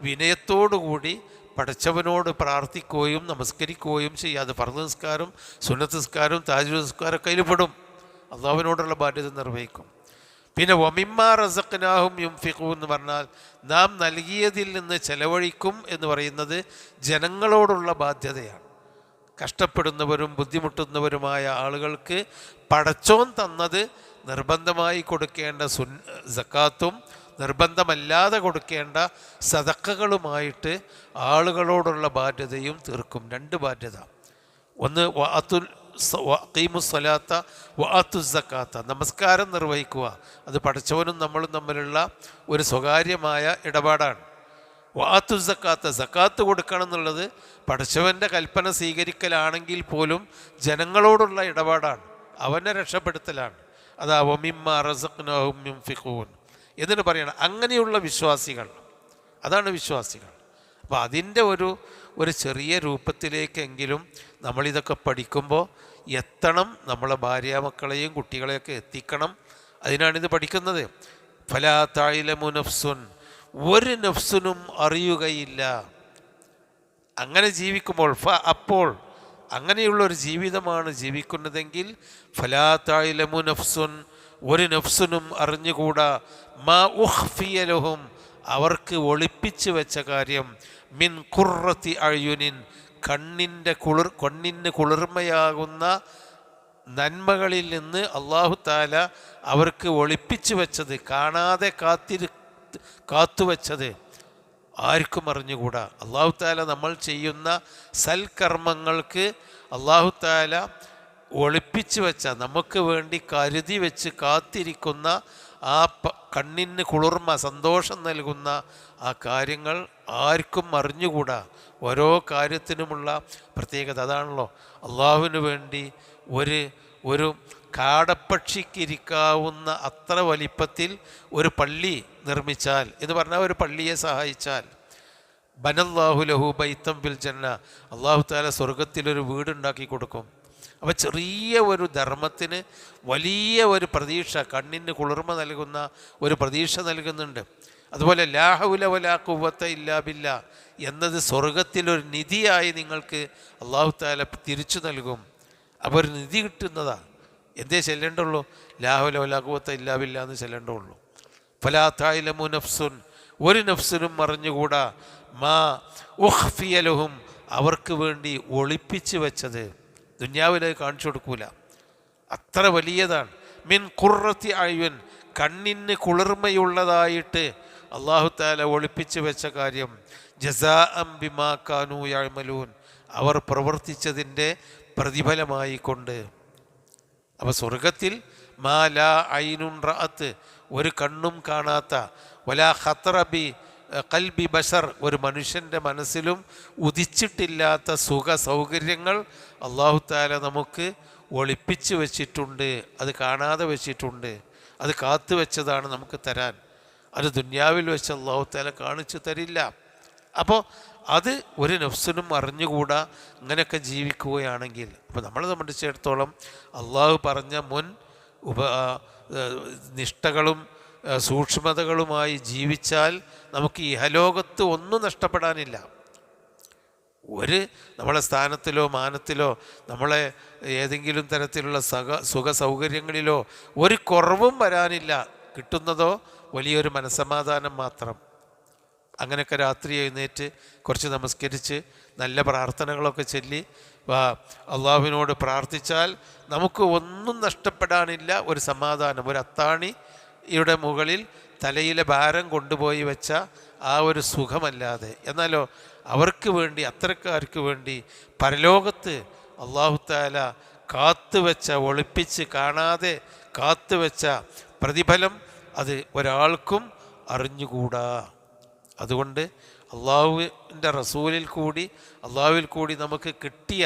വിനയത്തോടുകൂടി പടച്ചവനോട് പ്രാർത്ഥിക്കുകയും നമസ്കരിക്കുകയും ചെയ്യാതെ ഫർദ് നിസ്കാരം, സുന്നത്ത് നിസ്കാരം, തഹജ്ജുദ് നിസ്കാരം ഒക്കെ അതിൽപ്പെടും. അള്ളാഹുവിനോടുള്ള ബാധ്യത നിർവഹിക്കും. പിന്നെ വമിമ്മാ റസഖ്നാഹും യുൻഫിഖൂൻ എന്ന് പറഞ്ഞാൽ നാം നൽകിയതിൽ നിന്ന് ചെലവഴിക്കും എന്ന് പറയുന്നത് ജനങ്ങളോടുള്ള ബാധ്യതയാണ്. കഷ്ടപ്പെടുന്നവരും ബുദ്ധിമുട്ടുന്നവരുമായ ആളുകൾക്ക് പടച്ചോൻ തന്നത് നിർബന്ധമായി കൊടുക്കേണ്ട സക്കാത്തും നിർബന്ധമല്ലാതെ കൊടുക്കേണ്ട സദക്കകളുമായിട്ട് ആളുകളോടുള്ള ബാധ്യതയും തീർക്കും. 2 ബാധ്യത. ഒന്ന് ഖീമുസ്സലാത്ത വഅത്തുസ്സക്കാത്ത, നമസ്കാരം നിർവഹിക്കുക. അത് പടച്ചവനും നമ്മളും തമ്മിലുള്ള ഒരു സ്വകാര്യമായ ഇടപാടാണ്. വഅത്തുസ്സക്കാത്ത, സക്കാത്ത് കൊടുക്കണം എന്നുള്ളത് പടച്ചവൻ്റെ കൽപ്പന സ്വീകരിക്കലാണെങ്കിൽ പോലും ജനങ്ങളോടുള്ള ഇടപാടാണ്, അവനെ രക്ഷപ്പെടുത്തലാണ്. അതാ വമിമ്മ റസഖ്നാഹും യുൻഫിഖൂൻ എന്നിട്ട് പറയണം. അങ്ങനെയുള്ള വിശ്വാസികൾ, അതാണ് വിശ്വാസികൾ. അപ്പോൾ അതിൻ്റെ ഒരു ചെറിയ രൂപത്തിലേക്കെങ്കിലും നമ്മളിതൊക്കെ പഠിക്കുമ്പോൾ എത്തണം. നമ്മളെ ഭാര്യാമക്കളെയും കുട്ടികളെയൊക്കെ എത്തിക്കണം. അതിനാണിത് പഠിക്കുന്നത്. ഫലാ തഅലമു നഫ്സുൻ, ഒരു നഫ്സിനും അറിയുകയില്ല. അങ്ങനെ ജീവിക്കുമ്പോൾ അപ്പോൾ അങ്ങനെയുള്ളൊരു ജീവിതമാണ് ജീവിക്കുന്നതെങ്കിൽ ഫലാ തഅലമു നഫ്സുൻ, ഒരു നഫ്സിനും അറിഞ്ഞുകൂടാ മാ ഉഖ്ഫിയ ലഹും, അവർക്ക് ഒളിപ്പിച്ചു വെച്ച കാര്യം, മിൻ ഖുർറത്തി അയുനിൻ, കണ്ണിന് കുളിർമയാകുന്ന നന്മകളിൽ നിന്ന് അല്ലാഹു തആല അവർക്ക് ഒളിപ്പിച്ചു വെച്ചത്, കാണാതെ കാത്തുവെച്ചത് ആർക്കും അറിഞ്ഞുകൂടാ. അല്ലാഹു തആല നമ്മൾ ചെയ്യുന്ന സൽക്കർമ്മങ്ങൾക്ക് അല്ലാഹു തആല ഒളിപ്പിച്ചു വെച്ച, നമുക്ക് വേണ്ടി കരുതി വെച്ച് കാത്തിരിക്കുന്ന ആ കണ്ണിന് കുളിർമ, സന്തോഷം നൽകുന്ന ആ കാര്യങ്ങൾ ആർക്കും അറിഞ്ഞുകൂടാ. ഓരോ കാര്യത്തിനുമുള്ള പ്രത്യേകത അതാണല്ലോ. അള്ളാഹുവിന് വേണ്ടി ഒരു കാടപ്പക്ഷിക്കിരിക്കാവുന്ന അത്ര വലിപ്പത്തിൽ ഒരു പള്ളി നിർമ്മിച്ചാൽ എന്ന് പറഞ്ഞാൽ, ഒരു പള്ളിയെ സഹായിച്ചാൽ, ബനല്ലാഹു ലഹു ബൈത്തം ഫിൽ ജന്ന, അള്ളാഹു തആല സ്വർഗത്തിലൊരു വീടുണ്ടാക്കി കൊടുക്കും. അപ്പോൾ ചെറിയ ഒരു ധർമ്മത്തിന് വലിയ ഒരു പ്രതീക്ഷ, കണ്ണിന് കുളിർമ നൽകുന്ന ഒരു പ്രതീക്ഷ നൽകുന്നുണ്ട്. അതുപോലെ ലാ ഹൗല വലാ ഖുവത ഇല്ലാ ബില്ലാ എന്നത് സ്വർഗത്തിലൊരു നിധിയായി നിങ്ങൾക്ക് അല്ലാഹു തആല തിരിച്ചു നൽകും. അപ്പോൾ ഒരു നിധി കിട്ടുന്നതാ. എന്തേ ചെല്ലേണ്ടുള്ളൂ? ലാ ഹൗല വലാ ഖുവത ഇല്ലാ ബില്ലാ എന്ന് ചെല്ലേണ്ടുള്ളൂ. ഫലാ തഅലമു നഫ്സുൻ, ഒരു നഫ്സിനും അറിഞ്ഞുകൂടാ മാ ഉഖ്ഫിയ ലഹും, അവർക്ക് വേണ്ടി ഒളിപ്പിച്ചു വെച്ചത്. ദുന്യാവിൽ കാണിച്ചു കൊടുക്കൂല, അത്ര വലിയതാണ്. മിൻ ഖുർറത്തി അയ്യുൻ, കണ്ണിന് കുളിർമയുള്ളതായിട്ട് അല്ലാഹു തആല ഒളിപ്പിച്ചു വെച്ച കാര്യം, ജസാഅൻ ബിമാ കാനൂ യഅമലൂൻ, അവർ പ്രവർത്തിച്ചതിൻ്റെ പ്രതിഫലമായി കൊണ്ട്. അപ്പോൾ സ്വർഗത്തിൽ മാ ലാ ഐനുൻ റഅത്ത്, ഒരു കണ്ണും കാണാത്ത, വലാ ഖത്തറ ബി ഖൽബി ബശർ, ഒരു മനുഷ്യൻ്റെ മനസ്സിലും ഉദിച്ചിട്ടില്ലാത്ത സുഖ സൗകര്യങ്ങൾ അല്ലാഹു തആല നമുക്ക് ഒളിപ്പിച്ചു വെച്ചിട്ടുണ്ട്. അത് കാണാതെ വെച്ചിട്ടുണ്ട്, അത് കാത്തു വെച്ചതാണ് നമുക്ക് തരാൻ. അത് ദുന്യാവിൽ വെച്ച് അല്ലാഹു തആല കാണിച്ചു തരില്ല. അപ്പോൾ അത് ഒരു നഫ്സിനും അറിഞ്ഞുകൂടാ. ഇങ്ങനെയൊക്കെ ജീവിക്കുകയാണെങ്കിൽ, അപ്പോൾ നമ്മളെ സംബന്ധിച്ചിടത്തോളം അള്ളാഹു പറഞ്ഞ മുൻ നിഷ്ഠകളും സൂക്ഷ്മതകളുമായി ജീവിച്ചാൽ നമുക്ക് ഇഹലോകത്ത് ഒന്നും നഷ്ടപ്പെടാനില്ല. നമ്മളെ സ്ഥാനത്തിലോ മാനത്തിലോ നമ്മളെ ഏതെങ്കിലും തരത്തിലുള്ള സുഖ സൗകര്യങ്ങളിലോ ഒരു കുറവും വരാനില്ല. കിട്ടുന്നതോ വലിയൊരു മനസ്സമാധാനം മാത്രം. അങ്ങനെയൊക്കെ രാത്രി എഴുന്നേറ്റ് കുറച്ച് നമസ്കരിച്ച് നല്ല പ്രാർത്ഥനകളൊക്കെ ചൊല്ലി അള്ളാഹുവിനോട് പ്രാർത്ഥിച്ചാൽ നമുക്ക് ഒന്നും നഷ്ടപ്പെടാനില്ല. ഒരു സമാധാനം, ഒരു അത്താണിയുടെ മുകളിൽ തലയിലെ ഭാരം കൊണ്ടുപോയി വെച്ച ആ ഒരു സുഖമല്ലാതെ. എന്നാലോ അവർക്ക് വേണ്ടി, അത്തരക്കാർക്ക് വേണ്ടി പരലോകത്ത് അല്ലാഹു തആല കാത്തുവെച്ച, ഒളിപ്പിച്ച് കാണാതെ കാത്തുവെച്ച പ്രതിഫലം അത് ഒരാൾക്കും അറിഞ്ഞുകൂടാ. അതുകൊണ്ട് അള്ളാഹുവിൻ്റെ അള്ളാഹുവിൽ കൂടി നമുക്ക് കിട്ടിയ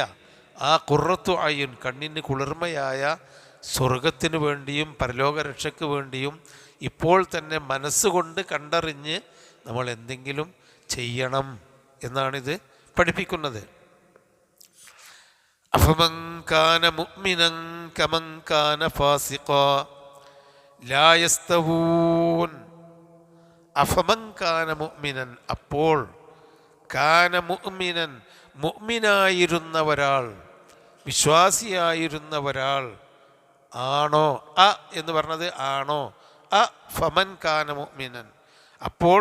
ആ ഖുർറത്തു അയ്യുൻ, കണ്ണിന് കുളിർമയായ സ്വർഗത്തിന് വേണ്ടിയും പരലോക രക്ഷയ്ക്ക് വേണ്ടിയും ഇപ്പോൾ തന്നെ മനസ്സുകൊണ്ട് കണ്ടറിഞ്ഞ് നമ്മൾ എന്തെങ്കിലും ചെയ്യണം എന്നാണിത് പഠിപ്പിക്കുന്നത്. അഫമൻ കാന മുഅ്മിനൻ കമൻ കാന ഫാസിഖാ ലാ യസ്തവൂൻ. അഫമൻ കാന മുഅ്മിനൻ, അപ്പോൾ കാന മുഅ്മിനൻ, മുഅ്മിനായിരുന്ന ഒരാൾ, വിശ്വാസിയായിരുന്ന ഒരാൾ ആണോ, എന്ന് പറഞ്ഞത് ആണോ, ഫമൻ കാന മുഅ്മിനൻ, അപ്പോൾ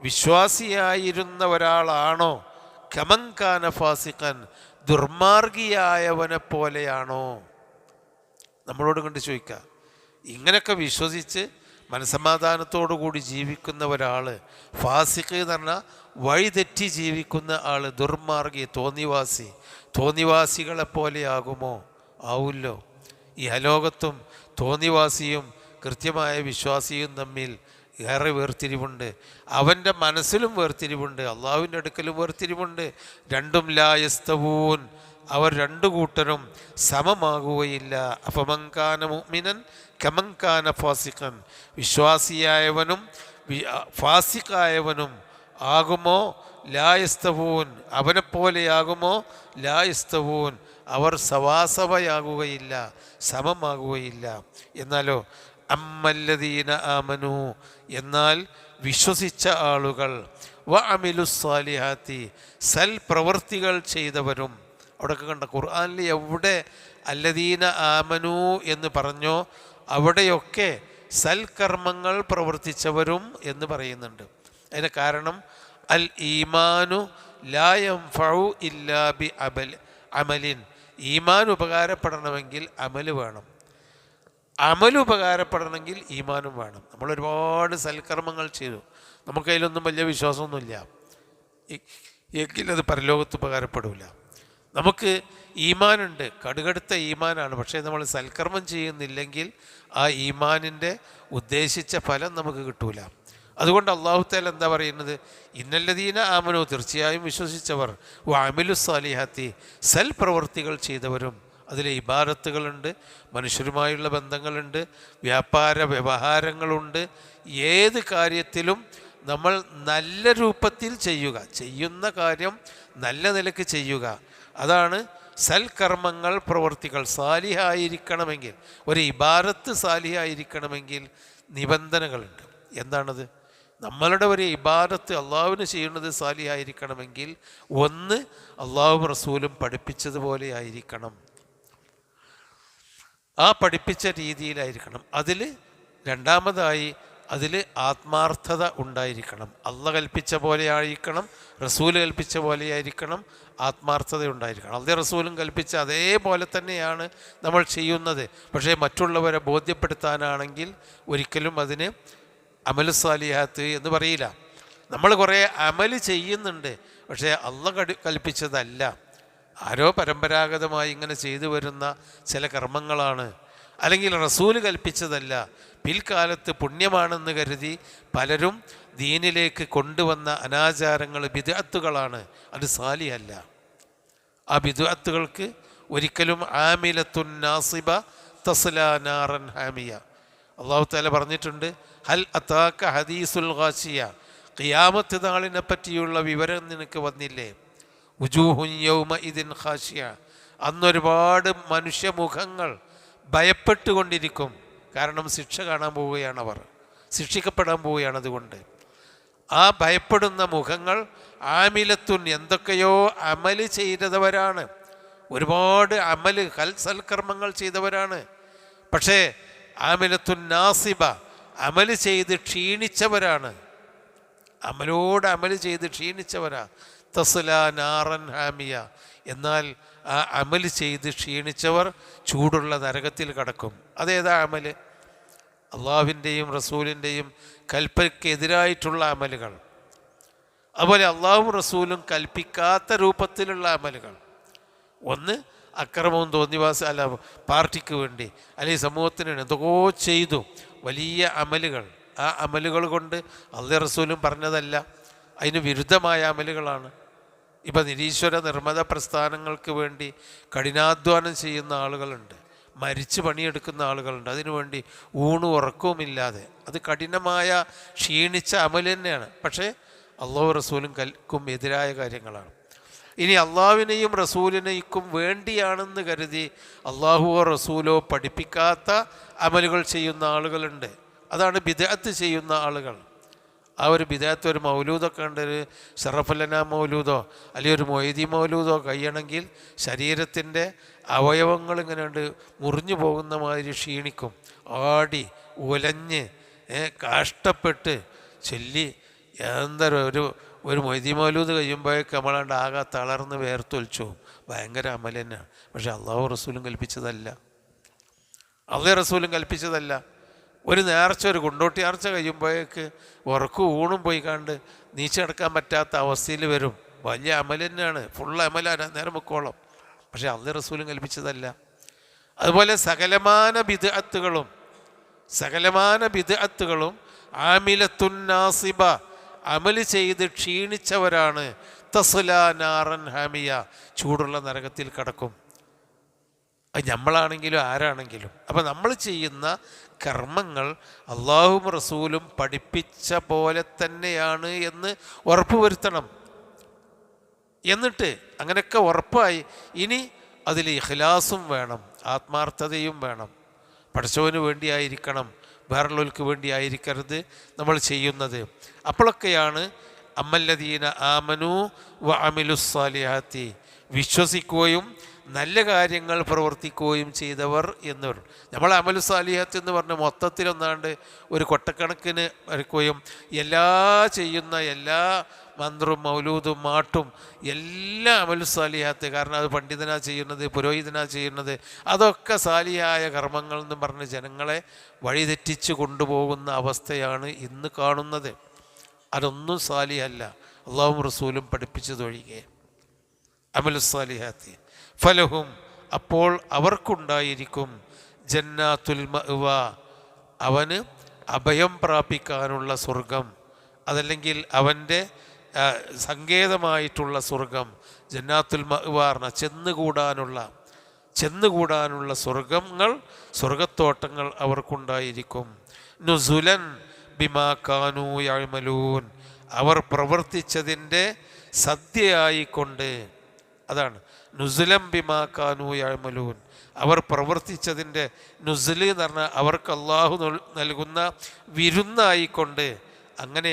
വിശ്വാസിയായിരുന്ന ഒരാളാണോ, കമൻ കാന ഫാസിഖൻ, ദുർമാർഗിയായവനെ പോലെയാണോ? നമ്മളോട് കണ്ട് ചോദിക്കുക. ഇങ്ങനെയൊക്കെ വിശ്വസിച്ച് മനസമാധാനത്തോടു കൂടി ജീവിക്കുന്ന ഒരാൾ, ഫാസിഖ് എന്ന് പറഞ്ഞാൽ വഴിതെറ്റി ജീവിക്കുന്ന ആൾ, ദുർമാർഗി, തോന്നിവാസികളെ പോലെയാകുമോ? ആവുമല്ലോ. ഈ അലോകത്തും തോന്നിവാസിയും കൃത്യമായ വിശ്വാസിയും തമ്മിൽ ഏറെ വേർതിരിവുണ്ട്. അവൻ്റെ മനസ്സിലും വേർതിരിവുണ്ട്, അള്ളാഹുവിൻ്റെ അടുക്കലും വേർതിരിവുണ്ട്. രണ്ടും ലാ യസ്തവൂൻ, അവർ രണ്ടു കൂട്ടരും സമമാകുകയില്ല. അഫമൻകാന മുഅ്മിനൻ കമൻകാന ഫാസിഖൻ, വിശ്വാസിയായവനും ഫാസിഖായവനും ആകുമോ? ലാ യസ്തവൂൻ, അവനെപ്പോലെയാകുമോ? ലാ യസ്തവൂൻ, അവർ സവാസവയാകുകയില്ല, സമമാകുകയില്ല. എന്നാലോ അമ്മല്ലദീന ആമനു, എന്നാൽ വിശ്വസിച്ച ആളുകൾ, വ അമിലുസ്സാലിഹാത്തി, സൽപ്രവൃത്തികൾ ചെയ്തവരും. അവിടെയൊക്കെ കണ്ട ഖുർആനിൽ എവിടെ അല്ലദീന ആമനു എന്ന് പറഞ്ഞോ അവിടെയൊക്കെ സൽക്കർമ്മങ്ങൾ പ്രവർത്തിച്ചവരും എന്ന് പറയുന്നുണ്ട്. അതിന് കാരണം അൽ ഈമാനു ലാ യൻഫഉ ഇല്ലാ ബി അമലിൻ, ഈമാൻ ഉപകാരപ്പെടണമെങ്കിൽ അമല് വേണം, അമൽ ഉപകാരപ്പെടണമെങ്കിൽ ഈമാനും വേണം. നമ്മൾ ഒരുപാട് സൽക്കർമ്മങ്ങൾ ചെയ്തു, നമുക്കതിലൊന്നും വലിയ വിശ്വാസമൊന്നുമില്ല, എങ്കിലത് പരലോകത്ത് ഉപകാരപ്പെടില്ല. നമുക്ക് ഈമാനുണ്ട്, കടുകടുത്ത ഈമാനാണ്, പക്ഷേ നമ്മൾ സൽക്കർമ്മം ചെയ്യുന്നില്ലെങ്കിൽ ആ ഈമാനിൻ്റെ ഉദ്ദേശിച്ച ഫലം നമുക്ക് കിട്ടൂല. അതുകൊണ്ട് അല്ലാഹു തആല എന്താ പറയുന്നത്? ഇന്നല്ലദീന ആമനു, തീർച്ചയായും വിശ്വസിച്ചവർ, വഅമിലു സ്വാലിഹാത്തി, സൽപ്രവർത്തികൾ ചെയ്തവരും. അതിൽ ഇബാദത്തുകളുണ്ട്, മനുഷ്യരുമായുള്ള ബന്ധങ്ങളുണ്ട്, വ്യാപാര വ്യവഹാരങ്ങളുണ്ട്. ഏത് കാര്യത്തിലും നമ്മൾ നല്ല രൂപത്തിൽ ചെയ്യുന്ന കാര്യം നല്ല നിലക്ക് ചെയ്യുക. അതാണ് സൽക്കർമ്മങ്ങൾ, പ്രവർത്തികൾ സാലിഹായിരിക്കണമെങ്കിൽ, ഒരു ഇബാദത്ത് സാലിഹായിരിക്കണമെങ്കിൽ നിബന്ധനകളുണ്ട്. എന്താണത്? നമ്മളുടെ ഒരു ഇബാദത്ത് അള്ളാഹുവിന് ചെയ്യുന്നത് സാലിഹായിരിക്കണമെങ്കിൽ ഒന്ന്, അള്ളാഹുവും റസൂലും പഠിപ്പിച്ചതുപോലെ ആയിരിക്കണം, ആ പഠിപ്പിച്ച രീതിയിലായിരിക്കണം. രണ്ടാമതായി അതിൽ ആത്മാർത്ഥത ഉണ്ടായിരിക്കണം. അള്ളാഹ് കൽപ്പിച്ച പോലെ ആയിരിക്കണം, റസൂൽ കൽപ്പിച്ച പോലെ ആയിരിക്കണം, ആത്മാർത്ഥത ഉണ്ടായിരിക്കണം. അള്ളാഹ് റസൂലും കൽപ്പിച്ച അതേപോലെ തന്നെയാണ് നമ്മൾ ചെയ്യുന്നത്. പക്ഷേ മറ്റുള്ളവരെ ബോധ്യപ്പെടുത്താനാണെങ്കിൽ ഒരിക്കലും അതിന് അമലു സാലിഹാത്ത് എന്ന് പറയില്ല. നമ്മൾ കുറേ അമല് ചെയ്യുന്നുണ്ട്, പക്ഷേ അള്ളാഹ് കൽപ്പിച്ചതല്ല, ആരോ പരമ്പരാഗതമായി ഇങ്ങനെ ചെയ്തു വരുന്ന ചില കർമ്മങ്ങളാണ്, അല്ലെങ്കിൽ റസൂല് കൽപ്പിച്ചതല്ല, പിൽക്കാലത്ത് പുണ്യമാണെന്ന് കരുതി പലരും ദീനിലേക്ക് കൊണ്ടുവന്ന അനാചാരങ്ങൾ, ബിദ്അത്തുകളാണ്. അത് സാലിഹല്ല. ആ ബിദ്അത്തുകൾക്ക് ഒരിക്കലും ആമിലത്തുൻ നാസിബ തസ്ലാ നാറൻ ഹാമിയ. അല്ലാഹു തആല പറഞ്ഞിട്ടുണ്ട്, ഹൽ അതാക ഹദീസുൽ ഗാശിയ, ഖിയാമത്ത് നാളിനെ പറ്റിയുള്ള വിവരം നിനക്ക് വന്നില്ലേ? വുജൂഹുൻ യൗമഇദിൻ ഖാശിയ, അന്നൊരുപാട് മനുഷ്യമുഖങ്ങൾ ഭയപ്പെട്ടുകൊണ്ടിരിക്കും. കാരണം ശിക്ഷ കാണാൻ പോവുകയാണ്, അവർ ശിക്ഷിക്കപ്പെടാൻ പോവുകയാണ്. അതുകൊണ്ട് ആ ഭയപ്പെടുന്ന മുഖങ്ങൾ ആമിലത്തുൻ, എന്തൊക്കെയോ അമല് ചെയ്തവരാണ്, ഒരുപാട് സൽക്കർമ്മങ്ങൾ ചെയ്തവരാണ്. പക്ഷേ ആമിലത്തുൻ നാസിബ, അമല് ചെയ്ത് ക്ഷീണിച്ചവരാണ്, അമല് ചെയ്ത് ക്ഷീണിച്ചവരാ. തസ്ലാ നാറൻ ഹാമിയ, എന്നാൽ ആ അമല് ചെയ്ത് ക്ഷീണിച്ചവർ ചൂടുള്ള നരകത്തിൽ കടക്കും. അതേതാ അമല്? അള്ളാഹുവിൻ്റെയും റസൂലിൻ്റെയും കൽപ്പനയ്ക്കെതിരായിട്ടുള്ള അമലുകൾ, അതുപോലെ അള്ളാഹും റസൂലും കൽപ്പിക്കാത്ത രൂപത്തിലുള്ള അമലുകൾ. ഒന്ന് അക്രമവും അല്ല പാർട്ടിക്ക് വേണ്ടി അല്ലെങ്കിൽ സമൂഹത്തിന് എന്തൊക്കെയോ ചെയ്തു വലിയ അമലുകൾ. ആ അമലുകൾ കൊണ്ട് അള്ളാഹ് റസൂലും പറഞ്ഞതല്ല, അതിന് വിരുദ്ധമായ അമലുകളാണ്. ഇപ്പം നിരീശ്വര നിർമ്മത പ്രസ്ഥാനങ്ങൾക്ക് വേണ്ടി കഠിനാധ്വാനം ചെയ്യുന്ന ആളുകളുണ്ട്, മരിച്ച് പണിയെടുക്കുന്ന ആളുകളുണ്ട്, അതിനുവേണ്ടി ഊണും ഉറക്കവുമില്ലാതെ. അത് കഠിനമായ ക്ഷീണിച്ച അമൽ തന്നെയാണ്, പക്ഷേ അള്ളാഹു റസൂലും കൽക്കും എതിരായ കാര്യങ്ങളാണ്. ഇനി അള്ളാഹുവിനെയും റസൂലിനേക്കും വേണ്ടിയാണെന്ന് കരുതി അള്ളാഹുവോ റസൂലോ പഠിപ്പിക്കാത്ത അമലുകൾ ചെയ്യുന്ന ആളുകളുണ്ട്. അതാണ് ബിദ്അത്ത് ചെയ്യുന്ന ആളുകൾ. ആ ഒരു ബിദ്അത്ത്, ഒരു മൗലൂദൊക്കെ ഉണ്ട്, ഒരു ഷറഫുല്ലന മൗലൂദോ അല്ലെങ്കിൽ ഒരു മൊയ്തി മൗലൂദോ കഴിയണമെങ്കിൽ ശരീരത്തിൻ്റെ അവയവങ്ങൾ ഇങ്ങനെ ഉണ്ട് മുറിഞ്ഞു പോകുന്ന മാതിരി ക്ഷീണിക്കും, ആടി ഉലഞ്ഞ് കഷ്ടപ്പെട്ട് ചൊല്ലി എന്താ ഒരു മൊയ്തി മൗലൂദ് കഴിയുമ്പോഴേക്ക് നമ്മളാണ്ട് ആകെ തളർന്ന് വേർത്തൊലിച്ചു. ഭയങ്കര അമൽ തന്നെയാണ്. പക്ഷെ അള്ളാഹു റസൂലും കൽപ്പിച്ചതല്ല, അള്ളാഹു റസൂലും കൽപ്പിച്ചതല്ല. ഒരു നേർച്ച, ഒരു കൊണ്ടോട്ടി നേർച്ച കഴിയുമ്പോഴേക്ക് ഉറക്കും ഊണും പോയി കണ്ട് നീച്ചടക്കാൻ പറ്റാത്ത അവസ്ഥയിൽ വരും. വലിയ അമൽ തന്നെയാണ്, ഫുൾ അമലാണ് നേരം മുക്കോളം. പക്ഷെ അള്ളാഹു റസൂലും കൽപ്പിച്ചതല്ല. അതുപോലെ സകലമാന ബിദ്അത്തുകളും ആമിലത്തുൻ നാസിബ, അമൽ ചെയ്ത് ക്ഷീണിച്ചവരാണ്. തസ്ലാ നാറൻ ഹാമിയ, ചൂടുള്ള നരകത്തിൽ കടക്കും. അത് നമ്മളാണെങ്കിലും ആരാണെങ്കിലും. അപ്പം നമ്മൾ ചെയ്യുന്ന കർമ്മങ്ങൾ അള്ളാഹുവും റസൂലും പഠിപ്പിച്ച പോലെ തന്നെയാണ് എന്ന് ഉറപ്പുവരുത്തണം. എന്നിട്ട് അങ്ങനെയൊക്കെ ഉറപ്പായി ഇനി അതിൽ ഇഖ്ലാസും വേണം, ആത്മാർത്ഥതയും വേണം. പടച്ചവന് വേണ്ടിയായിരിക്കണം, വേറുള്ളവർക്ക് വേണ്ടി ആയിരിക്കരുത് നമ്മൾ ചെയ്യുന്നത്. അപ്പോഴൊക്കെയാണ് അമ്മല്ലദീന ആമനു വ അമിലുസ്സാലിഹാത്തി, വിശ്വസിക്കുകയും നല്ല കാര്യങ്ങൾ പ്രവർത്തിക്കുകയും ചെയ്തവർ എന്നവർ. നമ്മൾ അമലുസ്സാലിഹാത്ത് എന്ന് പറഞ്ഞ് മൊത്തത്തിലൊന്നാണ്ട് ഒരു കൊട്ടക്കണക്കിന് വരയ്ക്കുകയും ചെയ്യുന്ന എല്ലാ മന്ത്രവും മൗലൂദും മാട്ടും എല്ലാം അമലുസ്സാലിഹാത്ത്, കാരണം അത് പണ്ഡിതനാ ചെയ്യുന്നത്, പുരോഹിതനാ ചെയ്യുന്നത്, അതൊക്കെ സാലിഹായ കർമ്മങ്ങൾ എന്ന് പറഞ്ഞ് ജനങ്ങളെ വഴിതെറ്റിച്ച് കൊണ്ടുപോകുന്ന അവസ്ഥയാണ് ഇന്ന് കാണുന്നത്. അതൊന്നും സാലിഹല്ല, അള്ളാഹും റസൂലും പഠിപ്പിച്ചതൊഴികെ. അമലുസ്സാലിഹാത്ത് ഫലഹും, അപ്പോൾ അവർക്കുണ്ടായിരിക്കും ജന്നാത്തുൽ മഅ്വ, അവന് അഭയം പ്രാപിക്കാനുള്ള സ്വർഗം, അതല്ലെങ്കിൽ അവൻ്റെ സങ്കേതമായിട്ടുള്ള സ്വർഗം. ജന്നാത്തുൽ മഅ്വ ചെന്നുകൂടാനുള്ള സ്വർഗത്തോട്ടങ്ങൾ അവർക്കുണ്ടായിരിക്കും. നുസുലൻ ബിമാ കാനൂ യഅമലൂൻ, അവർ പ്രവർത്തിച്ചതിൻ്റെ സദ്യയായിക്കൊണ്ട്. അതാണ് നുസുലം ബിമാ കാനൂ യഅമലൂൻ, അവർ പ്രവർത്തിച്ചതിൻ്റെ നുസുല് എന്ന് പറഞ്ഞാൽ അവർക്ക് അള്ളാഹു നൽകുന്ന വിരുന്നായിക്കൊണ്ട്. അങ്ങനെ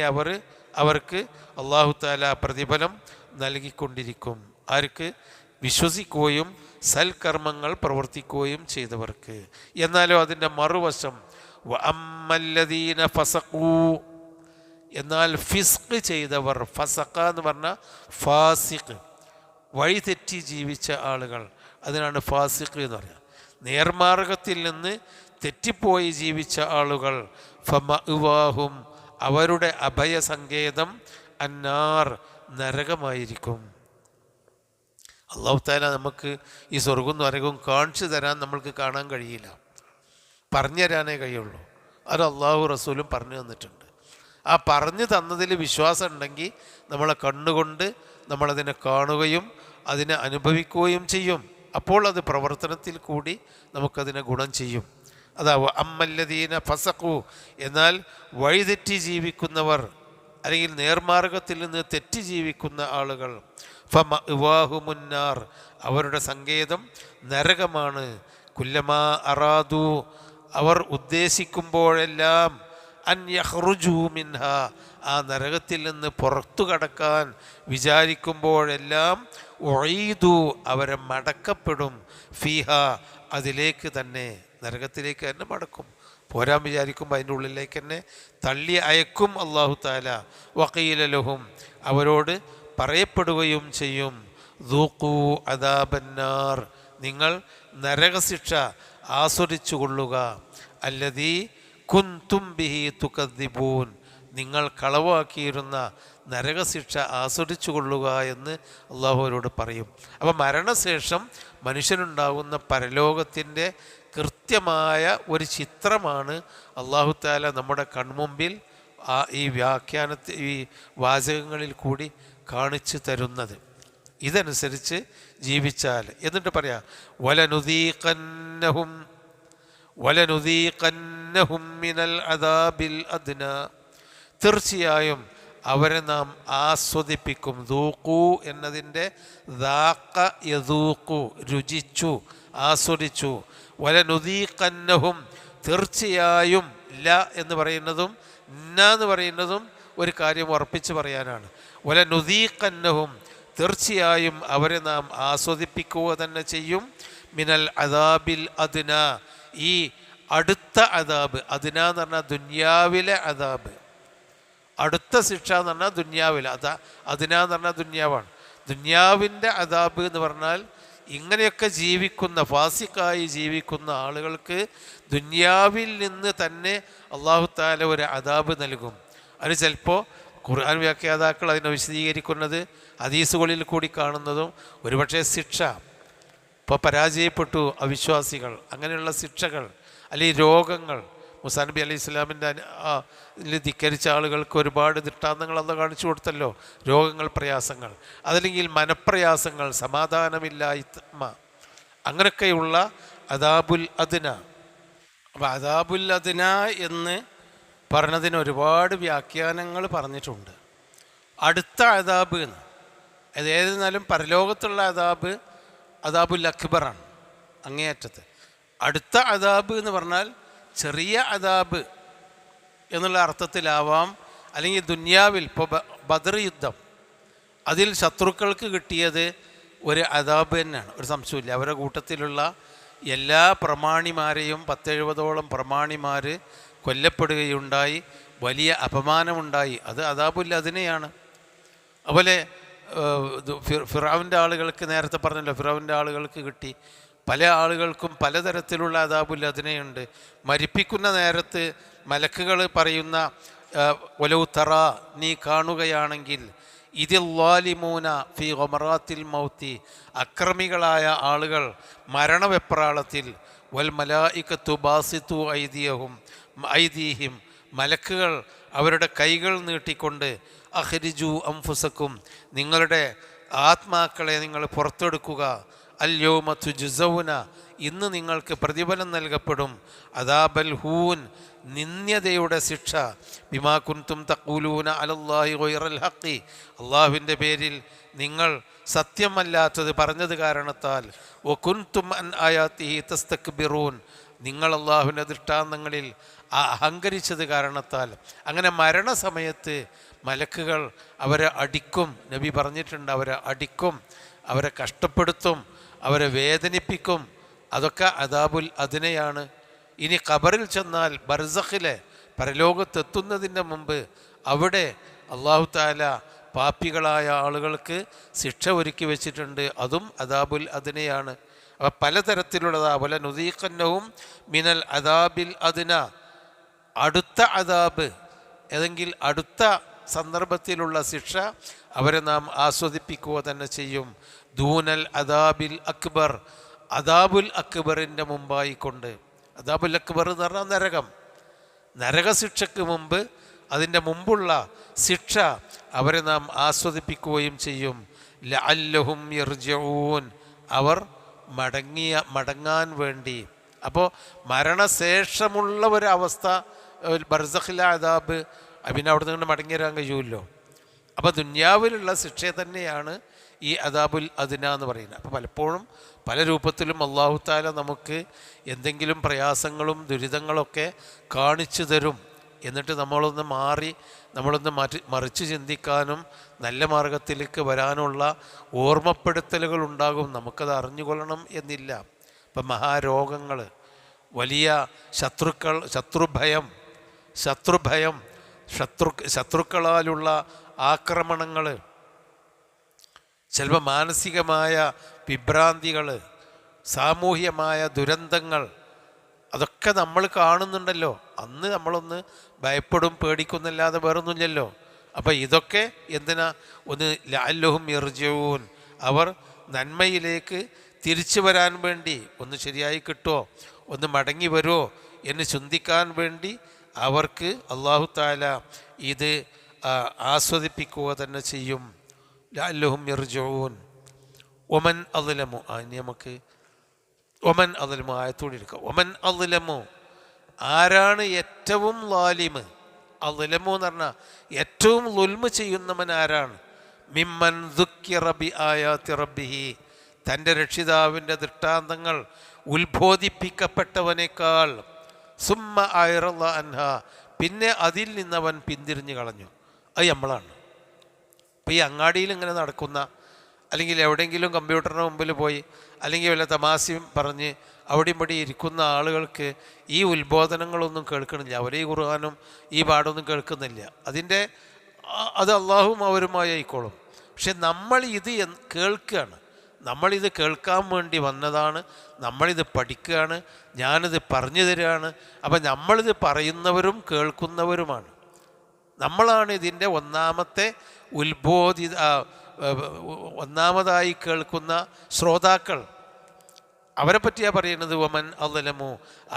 അവർക്ക് അള്ളാഹു തആല പ്രതിഫലം നൽകിക്കൊണ്ടിരിക്കും. ആർക്ക്? വിശ്വസിക്കുകയും സൽക്കർമ്മങ്ങൾ പ്രവർത്തിക്കുകയും ചെയ്തവർക്ക്. എന്നാലോ അതിൻ്റെ മറുവശം വഅമ്മല്ലദീന ഫസഖൂ, എന്നാൽ ഫിസ്ഖ് ചെയ്തവർ, ഫസഖ എന്ന് പറഞ്ഞാൽ ഫാസിഖ്, വഴിതെറ്റി ജീവിച്ച ആളുകൾ, അതിനാണ് ഫാസിഖ് എന്ന് പറയുക. നേർമാർഗത്തിൽ നിന്ന് തെറ്റിപ്പോയി ജീവിച്ച ആളുകൾ, ഫമഅ്വാഹും, അവരുടെ അഭയസങ്കേതം അന്നാർ, നരകമായിരിക്കും. അല്ലാഹു തആല നമുക്ക് ഈ സ്വർഗവും നരകവും കാണിച്ചു തരാൻ നമ്മൾക്ക് കാണാൻ കഴിയില്ല, പറഞ്ഞു തരാനേ കഴിയുള്ളൂ. അത് അള്ളാഹു റസൂലും പറഞ്ഞു തന്നിട്ടുണ്ട്. ആ പറഞ്ഞു തന്നതിൽ വിശ്വാസം ഉണ്ടെങ്കിൽ നമ്മളെ കണ്ണുകൊണ്ട് നമ്മളതിനെ കാണുകയും അതിനെ അനുഭവിക്കുകയും ചെയ്യും. അപ്പോൾ അത് പ്രവർത്തനത്തിൽ കൂടി നമുക്കതിനെ ഗുണം ചെയ്യും. അതാ അമ്മല്ലദീന ഫസഖു, എന്നാൽ വഴിതെറ്റി ജീവിക്കുന്നവർ അല്ലെങ്കിൽ നേർമാർഗത്തിൽ നിന്ന് തെറ്റി ജീവിക്കുന്ന ആളുകൾ, ഫമഅ്വാഹുമുന്നാർ, അവരുടെ സങ്കേതം നരകമാണ്. കുല്ലമാ അറാദു, അവർ ഉദ്ദേശിക്കുമ്പോഴെല്ലാം, അൻ യഖ്റുജൂ മിൻഹാ, ആ നരകത്തിൽ നിന്ന് പുറത്തു കടക്കാൻ വിചാരിക്കുമ്പോഴെല്ലാം, ഉഈദു, അവരെ മടക്കപ്പെടും, ഫീഹ, അതിലേക്ക് തന്നെ, നരകത്തിലേക്ക് തന്നെ മടക്കും. പോരാൻ വിചാരിക്കുമ്പോൾ അതിൻ്റെ ഉള്ളിലേക്ക് തന്നെ തള്ളി അയക്കും അല്ലാഹു തആല. വഖീല ലഹും, അവരോട് പറയപ്പെടുകയും ചെയ്യും, ദൂഖൂ അദാബന്നാർ, നിങ്ങൾ നരകശിക്ഷ ആസ്വദിച്ചു കൊള്ളുക, അല്ലദീ കുന്തും ബിഹി തുകദ്ദിബൂൻ, നിങ്ങൾ കളവാക്കിയിരുന്ന നരകശിക്ഷ ആസ്വദിച്ചു കൊള്ളുക എന്ന് അള്ളാഹു അവരോട് പറയും. അപ്പം മരണശേഷം മനുഷ്യനുണ്ടാകുന്ന പരലോകത്തിൻ്റെ കൃത്യമായ ഒരു ചിത്രമാണ് അള്ളാഹു തആല നമ്മുടെ കൺമുമ്പിൽ ഈ ഈ വാചകങ്ങളിൽ കൂടി കാണിച്ചു തരുന്നത്. ഇതനുസരിച്ച് ജീവിച്ചാൽ, എന്നിട്ട് പറയാം, വലനുദീഖന്നഹും മിനൽ അദാബിൽ അദ്നാ, തീർച്ചയായും അവരെ നാം ആസ്വദിപ്പിക്കും. ദൂഖു എന്നതിൻ്റെ ദാഖ യദൂഖു, രുചിച്ചു, ആസ്വദിച്ചു. വലനുദീഖന്നഹും, തീർച്ചയായും, ല എന്ന് പറയുന്നതും ന എന്ന് പറയുന്നതും ഒരു കാര്യം ഉറപ്പിച്ച് പറയാനാണ്. വലനുദീഖന്നഹും, തീർച്ചയായും അവരെ നാം ആസ്വദിപ്പിക്കുക തന്നെ ചെയ്യും. മിനൽ അദാബിൽ അദ്ന, ഈ അടുത്ത അദാബ്, അദ്ന എന്ന് പറഞ്ഞാൽ ദുനിയാവിലെ അദാബ്, അടുത്ത ശിക്ഷ എന്ന് പറഞ്ഞാൽ ദുന്യാവിൽ, അതിനാന്ന് പറഞ്ഞാൽ ദുന്യാവാണ്. ദുന്യാവിൻ്റെ അദാബ് എന്ന് പറഞ്ഞാൽ ഇങ്ങനെയൊക്കെ ജീവിക്കുന്ന, ഫാസിക്കായി ജീവിക്കുന്ന ആളുകൾക്ക് ദുന്യാവിൽ നിന്ന് തന്നെ അള്ളാഹു തആല ഒരു അദാബ് നൽകും. അത് ചിലപ്പോൾ ഖുർആൻ വ്യാഖ്യാതാക്കൾ അതിനെ വിശദീകരിക്കുന്നത് ഹദീസുകളിൽ കൂടി കാണുന്നതും ഒരുപക്ഷെ ശിക്ഷ, ഇപ്പോൾ പരാജയപ്പെട്ടു അവിശ്വാസികൾ, അങ്ങനെയുള്ള ശിക്ഷകൾ, അല്ലെങ്കിൽ രോഗങ്ങൾ. മൂസാ നബി അലൈഹി ഇസ്ലാമിൻ്റെ ധിക്കരിച്ച ആളുകൾക്ക് ഒരുപാട് ദൃഷ്ടാന്തങ്ങൾ അന്ന് കാണിച്ചു കൊടുത്തല്ലോ. രോഗങ്ങൾ, പ്രയാസങ്ങൾ, അതല്ലെങ്കിൽ മനപ്രയാസങ്ങൾ, സമാധാനമില്ലായ്മ, അങ്ങനെയൊക്കെയുള്ള അദാബുൽ അദ്ന. അപ്പോൾ അദാബുൽ അദ്ന എന്ന് പറഞ്ഞതിന് ഒരുപാട് വ്യാഖ്യാനങ്ങൾ പറഞ്ഞിട്ടുണ്ട്. അടുത്ത അദാബ് എന്ന് ഏതെന്നാലും പരലോകത്തുള്ള അദാബ് അദാബുൽ അക്ബറാണ്, അങ്ങേയറ്റത്ത്. അടുത്ത അദാബ് എന്ന് പറഞ്ഞാൽ ചെറിയ അദാബ് എന്നുള്ള അർത്ഥത്തിലാവാം, അല്ലെങ്കിൽ ദുന്യാവിൽ ഇപ്പോൾ ബദർ യുദ്ധം, അതിൽ ശത്രുക്കൾക്ക് കിട്ടിയത് ഒരു അദാബ് തന്നെയാണ്, ഒരു സംശയമില്ല. അവരുടെ കൂട്ടത്തിലുള്ള എല്ലാ പ്രമാണിമാരെയും 10-70ഓളം പ്രമാണിമാർ കൊല്ലപ്പെടുകയുണ്ടായി, വലിയ അപമാനമുണ്ടായി. അത് അദാബുൽ അദ്നയാണ്. അതുപോലെ ഫിറഔൻ്റെ ആളുകൾക്ക്, നേരത്തെ പറഞ്ഞല്ലോ, ഫിറഔൻ്റെ ആളുകൾക്ക് കിട്ടി. പല ആളുകൾക്കും പലതരത്തിലുള്ള അദാബുൽ അദ്നയുണ്ട്. മരിപ്പിക്കുന്ന നേരത്ത് മലക്കുകൾ പറയുന്ന വലൗ തറ, നീ കാണുകയാണെങ്കിൽ, ഇതിൽ ളാലിമൂന ഫി ഗമറാത്തിൽ മൗത്തി, അക്രമികളായ ആളുകൾ മരണവെപ്രാളത്തിൽ, വൽ മലായികത്തു ബാസിത്തു ഐദീഹിം, മലക്കുകൾ അവരുടെ കൈകൾ നീട്ടിക്കൊണ്ട്, അഖ്രിജു അംഫുസക്കും, നിങ്ങളുടെ ആത്മാക്കളെ നിങ്ങൾ പുറത്തെടുക്കുക, അൽയൗമ തുജ്സൗന, ഇന്ന് നിങ്ങൾക്ക് പ്രതിഫലം നൽകപ്പെടും, അദാബൽ ഹൂൻ, നിന്ദ്യതയുടെ ശിക്ഷ, ബിമാ കുൻതും തഖൂലൂന അലല്ലാഹി ഗൈറൽ ഹഖി, അള്ളാഹുവിൻ്റെ പേരിൽ നിങ്ങൾ സത്യമല്ലാത്തത് പറഞ്ഞത് കാരണത്താൽ, വകുൻതും അൻ ആയാതിഹി തസ്തക്ബിറൂൻ, നിങ്ങൾ അള്ളാഹുവിൻ്റെ ദൃഷ്ടാന്തങ്ങളിൽ അഹങ്കരിച്ചത് കാരണത്താൽ. അങ്ങനെ മരണസമയത്ത് മലക്കുകൾ അവരെ അടിക്കും. നബി പറഞ്ഞിട്ടുണ്ട്, അവരെ അടിക്കും, അവരെ കഷ്ടപ്പെടുത്തും, അവരെ വേദനിപ്പിക്കും. അതൊക്കെ അദാബുൽ അദ്നയാണ്. ഇനി ഖബറിൽ ചെന്നാൽ, ബർസഖിലെ പരലോകത്തെത്തുന്നതിൻ്റെ മുമ്പ് അവിടെ അല്ലാഹു തആല പാപികളായ ആളുകൾക്ക് ശിക്ഷ ഒരുക്കി വെച്ചിട്ടുണ്ട്, അതും അദാബുൽ അദ്നയാണ്. അപ്പോൾ പലതരത്തിലുള്ളതാ. വല നുദീഖന്നഹും മിനൽ അദാബിൽ അദ്ന, അടുത്ത അദാബ്, ഏതെങ്കിൽ അടുത്ത സന്ദർഭത്തിലുള്ള ശിക്ഷ അവരെ നാം ആസ്വദിപ്പിക്കുക തന്നെ ചെയ്യും. ദൂനൽ അദാബിൽ അക്ബർ, അദാബുൽ അക്ബറിൻ്റെ മുമ്പായിക്കൊണ്ട്. അദാബുൽ അക്ബർ എന്ന് പറഞ്ഞാൽ നരകം, നരകശിക്ഷയ്ക്ക് മുമ്പ്, അതിൻ്റെ മുമ്പുള്ള ശിക്ഷ അവരെ നാം ആസ്വദിപ്പിക്കുകയും ചെയ്യും. ലഅല്ലഹും യർജിഊൻ, അവർ മടങ്ങാൻ വേണ്ടി. അപ്പോൾ മരണശേഷമുള്ള ഒരവസ്ഥ, ബർസഖിലെ അദാബ്, പിന്നെ അവിടെ നിന്ന് മടങ്ങി വരാൻ കഴിയുമല്ലോ. അപ്പോൾ ദുന്യാവിലുള്ള ശിക്ഷ തന്നെയാണ് ഈ അദാബുൽ അദ്ന എന്ന് പറയുന്നത്. അപ്പോൾ പലപ്പോഴും പല രൂപത്തിലും അല്ലാഹു തആല നമുക്ക് എന്തെങ്കിലും പ്രയാസങ്ങളും ദുരിതങ്ങളൊക്കെ കാണിച്ചു തരും. എന്നിട്ട് നമ്മളൊന്ന് മറിച്ച് ചിന്തിക്കാനും നല്ല മാർഗത്തിലേക്ക് വരാനുള്ള ഓർമ്മപ്പെടുത്തലുകൾ ഉണ്ടാകും. നമുക്കത് അറിഞ്ഞുകൊള്ളണം എന്നില്ല. ഇപ്പം മഹാരോഗങ്ങൾ, വലിയ ശത്രുക്കളാലുള്ള ആക്രമണങ്ങൾ, ചിലപ്പോൾ മാനസികമായ വിഭ്രാന്തികൾ, സാമൂഹ്യമായ ദുരന്തങ്ങൾ, അതൊക്കെ നമ്മൾ കാണുന്നുണ്ടല്ലോ. അന്ന് നമ്മളൊന്ന് ഭയപ്പെടും, പേടിക്കുന്നല്ലാതെ വേറൊന്നുമില്ലല്ലോ. അപ്പം ഇതൊക്കെ എന്തിനാ? ഒന്ന് ലഅല്ലഹും യർജിഊൻ, അവർ നന്മയിലേക്ക് തിരിച്ചു വരാൻ വേണ്ടി, ഒന്ന് ശരിയായി കിട്ടുമോ, ഒന്ന് മടങ്ങി വരുമോ എന്ന് ചിന്തിക്കാൻ വേണ്ടി അവർക്ക് അല്ലാഹു തആല ഇത് ആസ്വദിപ്പിക്കുക തന്നെ ചെയ്യും. ലഅല്ലഹും യർജിഊൻ. ഒമൻ അദ്ലമു, ഇനി നമുക്ക് ഒമൻ അദ്ലമു ആയത്തോടെ എടുക്കാം. ഒമൻ അദ്ലമു, ആരാണ് ഏറ്റവും ളാലിമ്? അദ്ലമു എന്ന് പറഞ്ഞാൽ ഏറ്റവും ളുൽമ് ചെയ്യുന്നവൻ ആരാണ്? മിമ്മൻ ദുക്കിറ ബി ആയാതി റബ്ബിഹി, തൻ്റെ രക്ഷിതാവിൻ്റെ ദൃഷ്ടാന്തങ്ങൾ ഉത്ബോധിപ്പിക്കപ്പെട്ടവനേക്കാൾ. സുമ്മ അയറള അൻഹ, പിന്നെ അതിൽ നിന്നവൻ പിന്തിരിഞ്ഞു കളഞ്ഞു. അത് നമ്മളാണ്. ഇപ്പോൾ ഈ അങ്ങാടിയിൽ ഇങ്ങനെ നടക്കുന്ന, അല്ലെങ്കിൽ എവിടെയെങ്കിലും കമ്പ്യൂട്ടറിന് മുമ്പിൽ പോയി, അല്ലെങ്കിൽ വല്ല തമാശയും പറഞ്ഞ് അവിടെ ഇവിടെ ഇരിക്കുന്ന ആളുകൾക്ക് ഈ ഉത്ബോധനങ്ങളൊന്നും കേൾക്കണില്ല. അവർ ഈ ഖുർആനും ഈ പാടൊന്നും കേൾക്കുന്നില്ല. അതിൻ്റെ അത് അള്ളാഹുവും അവരുമായി ആയിക്കോളും. പക്ഷെ നമ്മൾ ഇത് കേൾക്കുകയാണ്, നമ്മളിത് കേൾക്കാൻ വേണ്ടി വന്നതാണ്, നമ്മളിത് പഠിക്കുകയാണ്, ഞാനിത് പറഞ്ഞു തരികയാണ്. അപ്പം നമ്മളിത് പറയുന്നവരും കേൾക്കുന്നവരുമാണ്. നമ്മളാണ് ഇതിൻ്റെ ഒന്നാമതായി കേൾക്കുന്ന ശ്രോതാക്കൾ. അവരെ പറ്റിയാണ് പറയുന്നത്. വമൻ അദ്ലമു,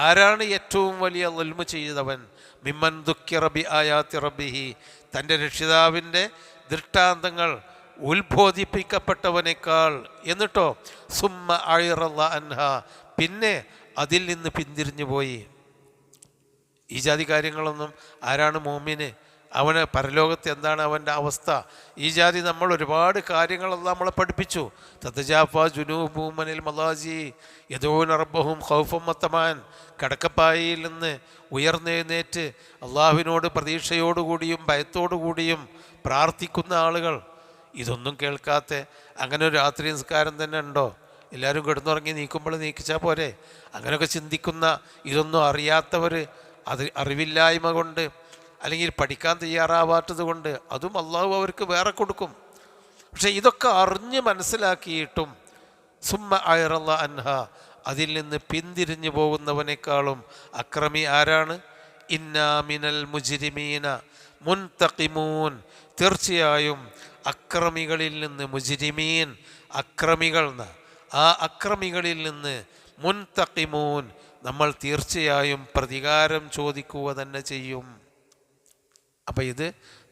ആരാണ് ഏറ്റവും വലിയ ദുൽമ ചെയ്തവൻ? മിമ്മൻ ദുഃഖിറ ബി ആയാതി റബ്ബിഹി, തൻ്റെ രക്ഷിതാവിൻ്റെ ദൃഷ്ടാന്തങ്ങൾ ഉത്ബോധിപ്പിക്കപ്പെട്ടവനേക്കാൾ. എന്നിട്ടോ സുമ്മ അഅറള അൻഹ, പിന്നെ അതിൽ നിന്ന് പിന്തിരിഞ്ഞു പോയി. ഈ ജാതി കാര്യങ്ങളൊന്നും ആരാണ് മോമിന്? അവന് പരലോകത്ത് എന്താണ് അവൻ്റെ അവസ്ഥ? ഈ ജാതി നമ്മൾ ഒരുപാട് കാര്യങ്ങളെല്ലാം നമ്മളെ പഠിപ്പിച്ചു. തതജാഫാ ജുനൂബുഹും അനിൽ മളാജി യദഊന റബ്ബഹും ഖൗഫൻ വതമാൻ, കടക്കപ്പായയിൽ നിന്ന് ഉയർന്നെഴുന്നേറ്റ് അള്ളാഹുവിനോട് പ്രതീക്ഷയോടുകൂടിയും ഭയത്തോടുകൂടിയും പ്രാർത്ഥിക്കുന്ന ആളുകൾ. ഇതൊന്നും കേൾക്കാത്ത അങ്ങനെ ഒരു രാത്രി നിസ്കാരം തന്നെ ഉണ്ടോ? എല്ലാവരും കിടന്നുറങ്ങി നീക്കുമ്പോൾ നീക്കിച്ചാൽ പോരെ? അങ്ങനെയൊക്കെ ചിന്തിക്കുന്ന, ഇതൊന്നും അറിയാത്തവർ, അത് അറിവില്ലായ്മ കൊണ്ട് അല്ലെങ്കിൽ പഠിക്കാൻ തയ്യാറാവാത്തത് കൊണ്ട്, അതും അള്ളാഹു അവർക്ക് വേറെ കൊടുക്കും. പക്ഷെ ഇതൊക്കെ അറിഞ്ഞ് മനസ്സിലാക്കിയിട്ടും സുമ്മ അഅറള അൻഹ, അതിൽ നിന്ന് പിന്തിരിഞ്ഞു പോകുന്നവനേക്കാളും അക്രമി ആരാണ്? ഇന്നാ മിനൽ മുജ്രിമീന മുൻതഖിമൂൻ, തീർച്ചയായും അക്രമികളിൽ നിന്ന്, മുജ്രിമീൻ അക്രമികൾ, ആ അക്രമികളിൽ നിന്ന് മുൻതഖിമൂൻ, നമ്മൾ തീർച്ചയായും പ്രതികാരം ചോദിക്കുക തന്നെ ചെയ്യും. അപ്പം ഇത്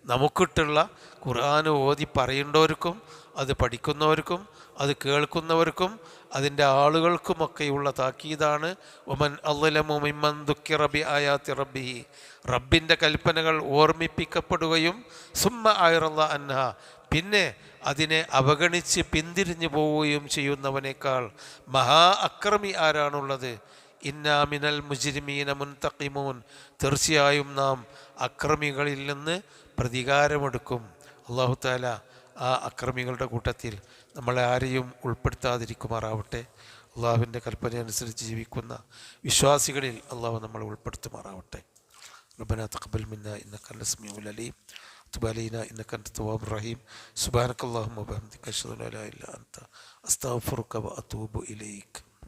നമുക്കിട്ടുള്ള ഖുർആൻ ഓതി പറയേണ്ടവർക്കും അത് പഠിക്കുന്നവർക്കും അത് കേൾക്കുന്നവർക്കും അതിൻ്റെ ആളുകൾക്കുമൊക്കെയുള്ള താക്കീതാണ്. ഒമൻ അദ്ലമു മിമ്മൻ ദുഃഖിറ ബി ആയാതി റബ്ബിഹി, റബ്ബിൻ്റെ കൽപ്പനകൾ ഓർമ്മിപ്പിക്കപ്പെടുകയും സുമ്മ അഅറള അൻഹ, പിന്നെ അതിനെ അവഗണിച്ച് പിന്തിരിഞ്ഞു പോവുകയും ചെയ്യുന്നവനേക്കാൾ മഹാ അക്രമി ആരാണുള്ളത്? ഇന്നാ മിനൽ മുജ്രിമീന മുൻതഖിമൂൻ, തീർച്ചയായും നാം അക്രമികളിൽ നിന്ന് പ്രതികാരമെടുക്കും. അല്ലാഹു തആല ആ അക്രമികളുടെ കൂട്ടത്തിൽ നമ്മളെ ആരെയും ഉൾപ്പെടുത്താതിരിക്കുമാറാവട്ടെ. അള്ളാഹുവിൻ്റെ കൽപ്പന അനുസരിച്ച് ജീവിക്കുന്ന വിശ്വാസികളിൽ അള്ളാഹു നമ്മളെ ഉൾപ്പെടുത്തുമാറാവട്ടെ. റബ്ബനാ തഖബ്ബൽ മിന്നാ ഇന്നക അൻത സമീഉൽ അലീം വതുബ് അലൈനാ ഇന്നക അൻത തവ്വാബുർ റഹീം. സുബ്ഹാനക അല്ലാഹുമ്മ വബിഹംദിക അശ്ഹദു അൻ ലാ ഇലാഹ ഇല്ലാ അൻത അസ്തഗ്ഫിറുക വഅതൂബു ഇലൈക്.